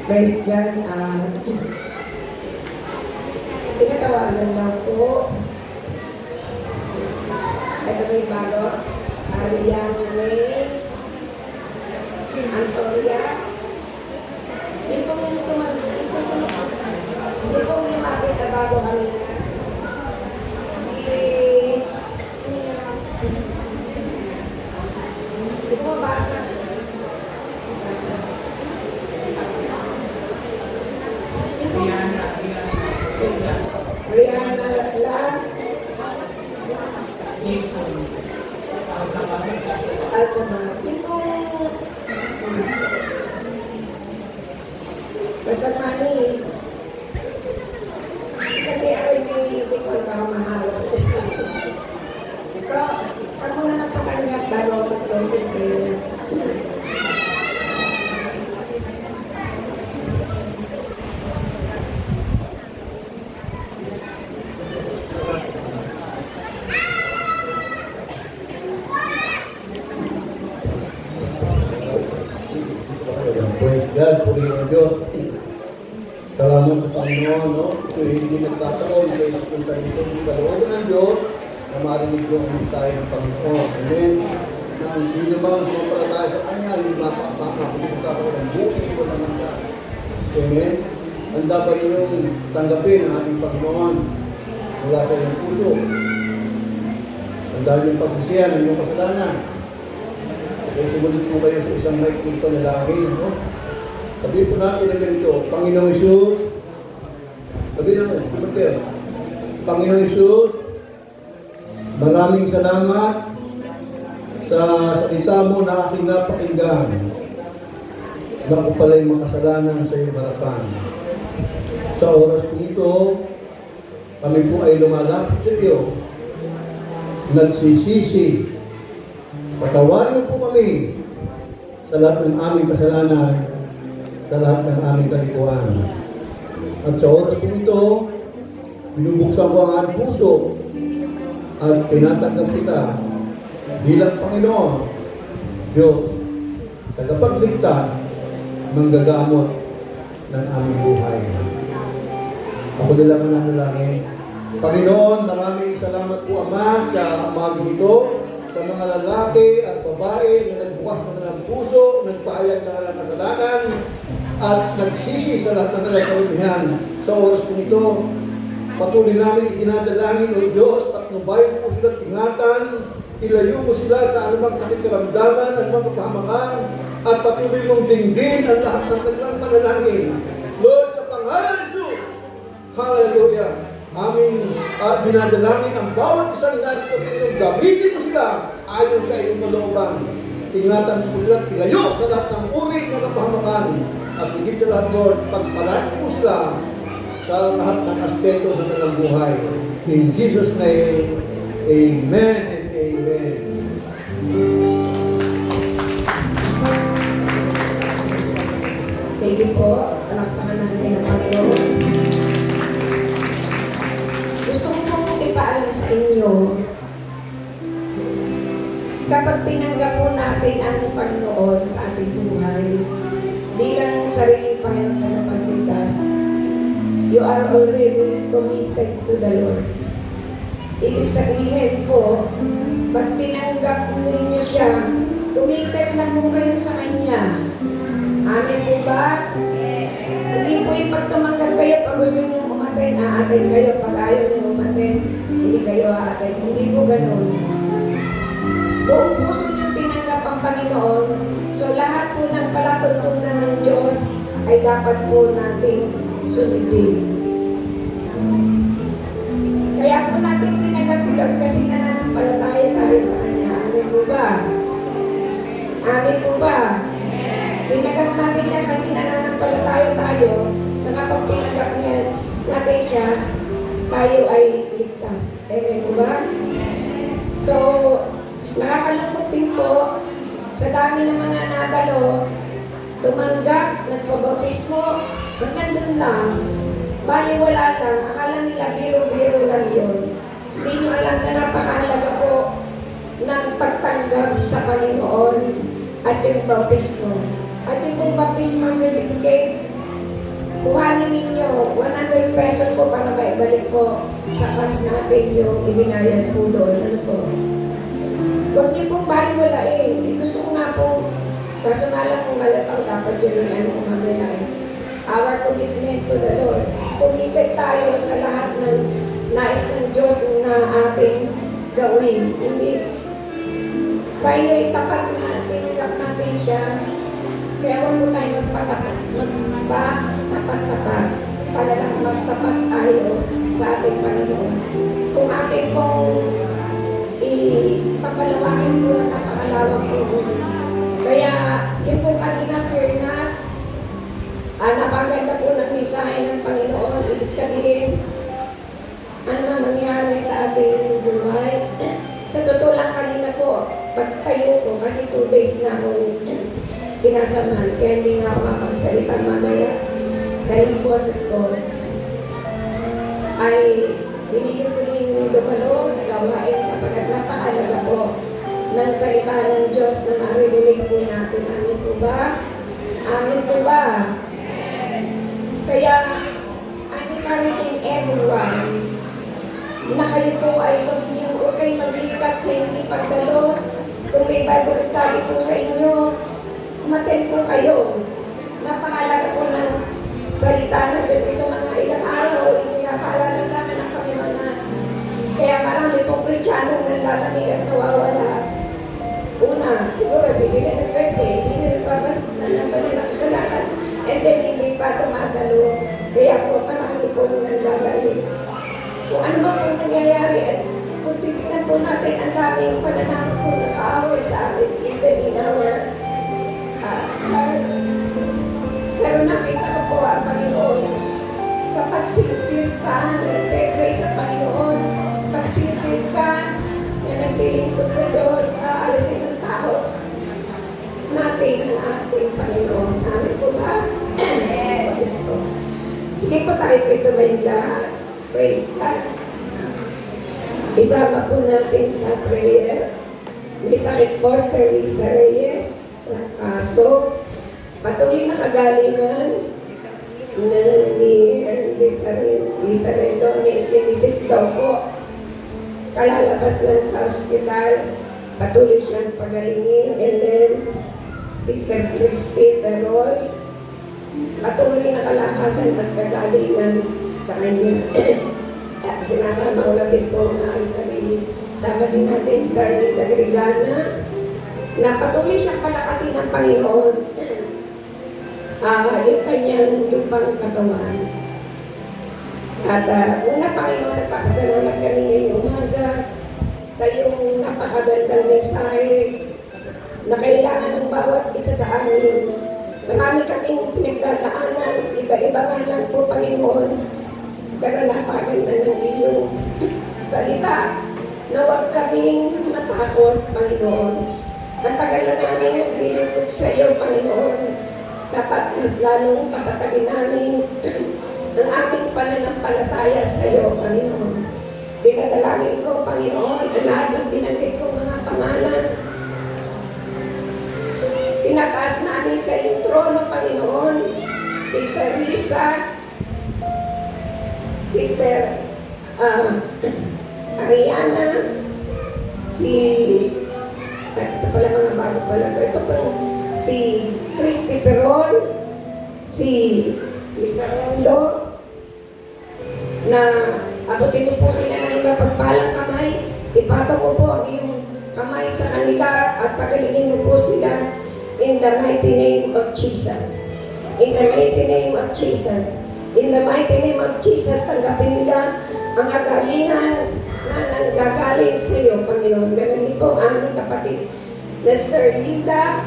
Praise God. Tinatawagan daw po. Ito may bago. Ariang May Antoria. Yung pong lumapit na bago kanina. Hindi ko mabasa. Rihanna lang. Alcomar. Yung pong basta money. Kasi ako may isip ko para mahalos. Ikaw, pag mo na napatanggap bago ako closing kayo. Praise God, purihin ang Diyos. Salamat sa Panginoon, no? Ito hindi nagkataon, kayo napunta dito, hindi kalooban ng Diyos na marinig ko ang mensahe ng Panginoon. Amen? Na ang sino ba ang sumapalataya sa Kanya, hindi mapapakapagpunta ko ng buhay ko naman ka. Amen? Ang dapat ninyong tanggapin ang ating Panginoon mula sa iyong puso. Ang dahil yung pagsisiyan ng iyong kasalanan. Kaya sumunod po kayo sa isang maikling panalangin, no? Sabi po natin na ganito, Panginoong Isus, sabi naman, sumunod kayo, Panginoong Isus, maraming salamat sa salita mo na aking napakinggan. Na ako pala'y makasalanan sa iyong harapan. Sa oras po ito, kami po ay lumalapit sa iyo, nagsisisi. Patawarin po kami sa lahat ng aming kasalanan, sa lahat ng aming kalikuan. At sa oras po ito, binubuksan ko ang aming puso at tinatanggap kita bilang Panginoon, Diyos, tagapagligtas, manggagamot ng aming buhay. Ako nila mananalangin. Panginoon, maraming salamat po Ama sa umaga ito, sa mga lalaki at babae na nagbukas ng kanilang puso, nagpahayag ng kanilang kasalanan, at nagsisi sa lahat ng kanilang karumihan. Sa oras po ito, patuloy namin itinadalangin, O Diyos, at nubayin po sila tingatan, ilayo mo sila sa anumang sakit karamdaman, anumang kapahamakan, at patuloy mong dinggin ang lahat ng kanilang panalangin. Lord, sa pangalan ni Jesus, hallelujah! Aming dinadalangin ang bawat isang narito, Panginoon, gamitin mo sila ayon sa iyong kalooban. Tingatan mo sila, ilayo sa lahat ng uri ng kapahamakan. At higit sa lahat, Lord, pagpalaan mo sila sa lahat ng aspeto ng kanilang buhay. In Jesus' name, Amen and Amen. Sige po, palakpakan natin ang Panginoon. Gusto ko pong ipaalam sa inyo, kapag tinanggap po natin ang Panginoon sa ating buhay, bilang sarili Panginoon na tagapagligtas, you are already committed to the Lord. Ibig sabihin po, pag tinanggap ninyo siya, committed na po kayo sa Kanya. Amen po ba? Hindi po yung pag tumanggap kayo, pag gusto nyo umaten, aaten kayo. Pag ayaw nyo umaten, hindi kayo aaten. Hindi po ganun. Kung puso nyo tinanggap ang Panginoon, so lahat po ng palatuntunan ng Diyos ay dapat po nating sundin. Kaya po natin tinanggap si Lord kasi nananampalataya tayo sa Kanya. Amen po ba? Amen po ba? Tinanggap natin siya kasi nananampalataya tayo na kapag tinanggap niya natin siya, tayo ay ligtas. Amen po ba? So, nakakalungkot din po sa dami ng mga natalo, tumanggap, nagpabautismo, hanggang doon lang, baliwala lang, akala nila biro-biro lang yun. Hindi nyo alam na napakahalaga po ng pagtanggap sa Panginoon at yung bautismo. At yung pong baptismal certificate, kuhanin ninyo 100 pesos po para maibalik po sa account natin yung ibinayad po doon. Ano po? Huwag niyo pong baliwalain. Gusto ko nga po, kaso nga lang kung malataw, dapat yun ang mamaya eh. Our commitment to the Lord. Committed tayo sa lahat ng nais ng Diyos na ating gawin. Hindi tayo ay tapat na tinanggap natin siya. Kaya huwag po tayo tapat. Talagang magtapat tayo sa ating Panginoon. Kung ating pong ipapalawakin po, napakalawak po. Kaya yung po kanina, fear not, napaganda po ng mensahe ng Panginoon. Ibig sabihin, ano na mangyari sa ating buhay. Sa totoo lang kanina po, pagtayo ko, kasi 2 days na akong sinasamahan, kaya hindi nga ako mapagsalita mamaya. Dahil yung boses ko ay binigyan ko yung dumalo sa gawain sapagkat napakalaga po ng salita ng Diyos na marinig po natin. Amin po ba? Amin po ba? Kaya, I'm encouraging everyone na kayo po ay huwag kayong maglikat sa hindi pagdalo. Kung may Bible study po sa inyo, umattend po kayo. Napakalaga po ng salita na Diyos. Ito mga ilang araw, pinapaalala sa akin ang Panginoon na kaya marami pong Kristyanong nalalamig at nawawala. Una, siguro di sila nagpwede, hindi sila nagpapasa ng balilang sulatan, and then hindi pa tumatalo. Kaya po marami pong nalalamig. Kung ano ba po nangyayari, at kung titignan po natin, ang daming pananakot po na kaaway sa atin, even in our church. Pero nakita ko po ang Panginoon, kapag sincere ka, nagpe-pray sa Panginoon, pag sincere ka, na naglilingkod sa Diyos, aalisin ang takot natin ng ating Panginoon. Amin po ba? Gusto. Sige po tayo po ito ba yung lahat? Praise God. Isama po natin sa prayer. May sakit po sa Teresa Reyes, kaso, patuloy na kagalingan na ni Lisa Redo, may iskemisis daw po. Kalalabas lang sa ospital, patuloy siyang pagalingin, and then Sister Christy Perol, patuloy na kalakasan at kagalingan sa kanya. At sinasama ko lang din po ang aking sarili. Sama din natin Starling Dagrigana, na patuloy siyang palakasin ng Panginoon. Yung kanyang lupang katawan. At una, Panginoon, nagpapasalamat kami ngayong umaga sa iyong napakagandang mensahe na kailangan ng bawat isa sa amin. Marami kaming pinagdadaanan, iba-iba nga lang po, Panginoon. Pero napakaganda ng iyong salita na huwag kaming matakot, Panginoon. Matagal na namin naglilingkod sa iyo, Panginoon. Dapat mas lalong patatagin namin ang aming pananampalataya sa iyo, Panginoon. Dinadalangin ko, Panginoon, ang lahat ng binanggit kong mga pangalan. Tinataas namin sa iyong trono, Panginoon. Sister Risa, Sister Ariana, ito pala mga bago pala ito pala, si Christy Perol, si Lisa Rondo, na abutin mo po sila ng iba pagpalang kamay, ipatong mo po ang iyong kamay sa kanila at pagalingin mo po sila in the mighty name of Jesus. In the mighty name of Jesus. In the mighty name of Jesus, tanggapin nila ang kagalingan na nanggagaling sa iyo, Panginoon. Ganun din po ang aming kapatid, Lester Linda,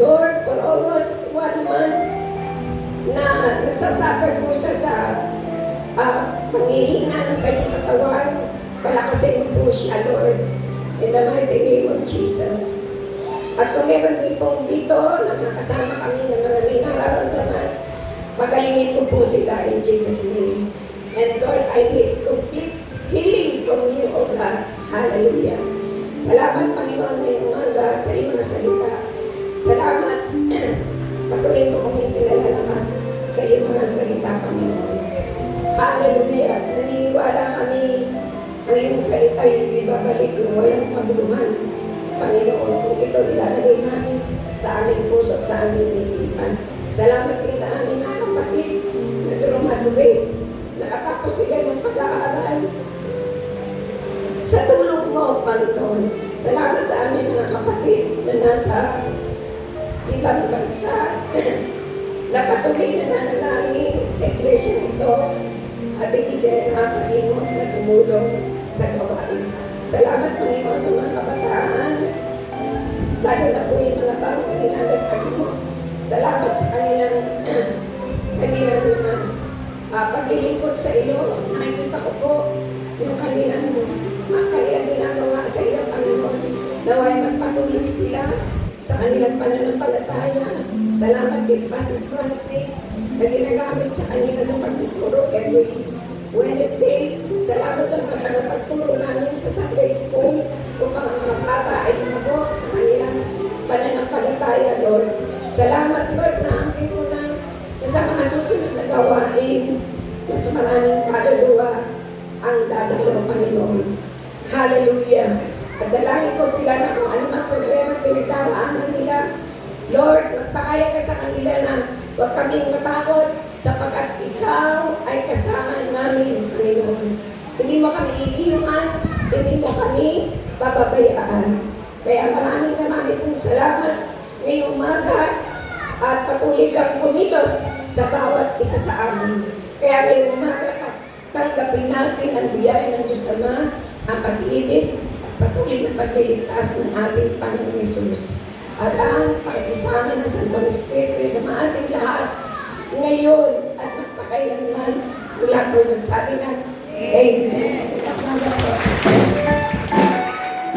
Lord, for almost 1 month na nagsasuffer po siya sa panghihina ng kanyang katawan. Palakasin mo po siya, Lord, in the mighty name of Jesus. At kung meron din pong dito, nakakasama kami ng mga may nararamdaman, pagalingin mo po sila in Jesus' name. And Lord, I need complete healing from you, O God. Hallelujah. Salamat, Panginoon, ngayong umaga sa iyong mga salita. Salamat. Patuloy mo kaming pinalalakas sa iyong mga salita. magbalik ng walang paguluhan. Panginoon, kung ito ilalagay namin sa aming puso at sa aming isipan. Salamat din sa aming mga kapatid na graduate. Nakatapos sila ng pag-aaral. Sa tulong mo, Panginoon, salamat sa aming mga kapatid na nasa ibang bansa na patuloy na nanalangin sa iglesia nito at hindi sila nakakalimot na tumulong sa gawain. Salamat, Panginoon, sa mga kabataan, lalo na po yung mga bagong dinadagdag mo. Salamat sa kanilang paglilingkod sa iyo. Nakikita ko po yung kanilang ginagawa sa iyo, Panginoon. Naway magpatuloy sila sa kanilang pananampalataya. Salamat kay Pastor Francis na ginagamit sa kanila sa pagtuturo every Wednesday. Salamat sa mga tagapagturo namin sa Sunday School upang ang mga bata ay lumago sa kanilang pananampalataya, Lord. Salamat, Lord, na aking muna na sa mga susunod na gawain mas maraming kaluluwa ang dadalo, Panginoon. Hallelujah! At dalahin ko sila na kung ano mang problema pinagdaraanan nila. Lord, magpakaya ka sa kanila na huwag kaming matakot sapagkat ikaw ay kasama namin, Panginoon. Hindi mo kami iiwan, hindi mo kami pababayaan. Kaya maraming pong salamat ngayong umaga at patuloy kang kumilos sa bawat isa sa amin. Kaya ngayong umaga tanggapin natin ang biyaya ng Diyos Ama, ang pag-ibig at patuloy na pagliligtas ng ating Panginoon Yesus. At ang pakikisama ng Santong Espiritu sa mga ating lahat ngayon at magpakailanman. Ang lahat po yung magsabi na Amen.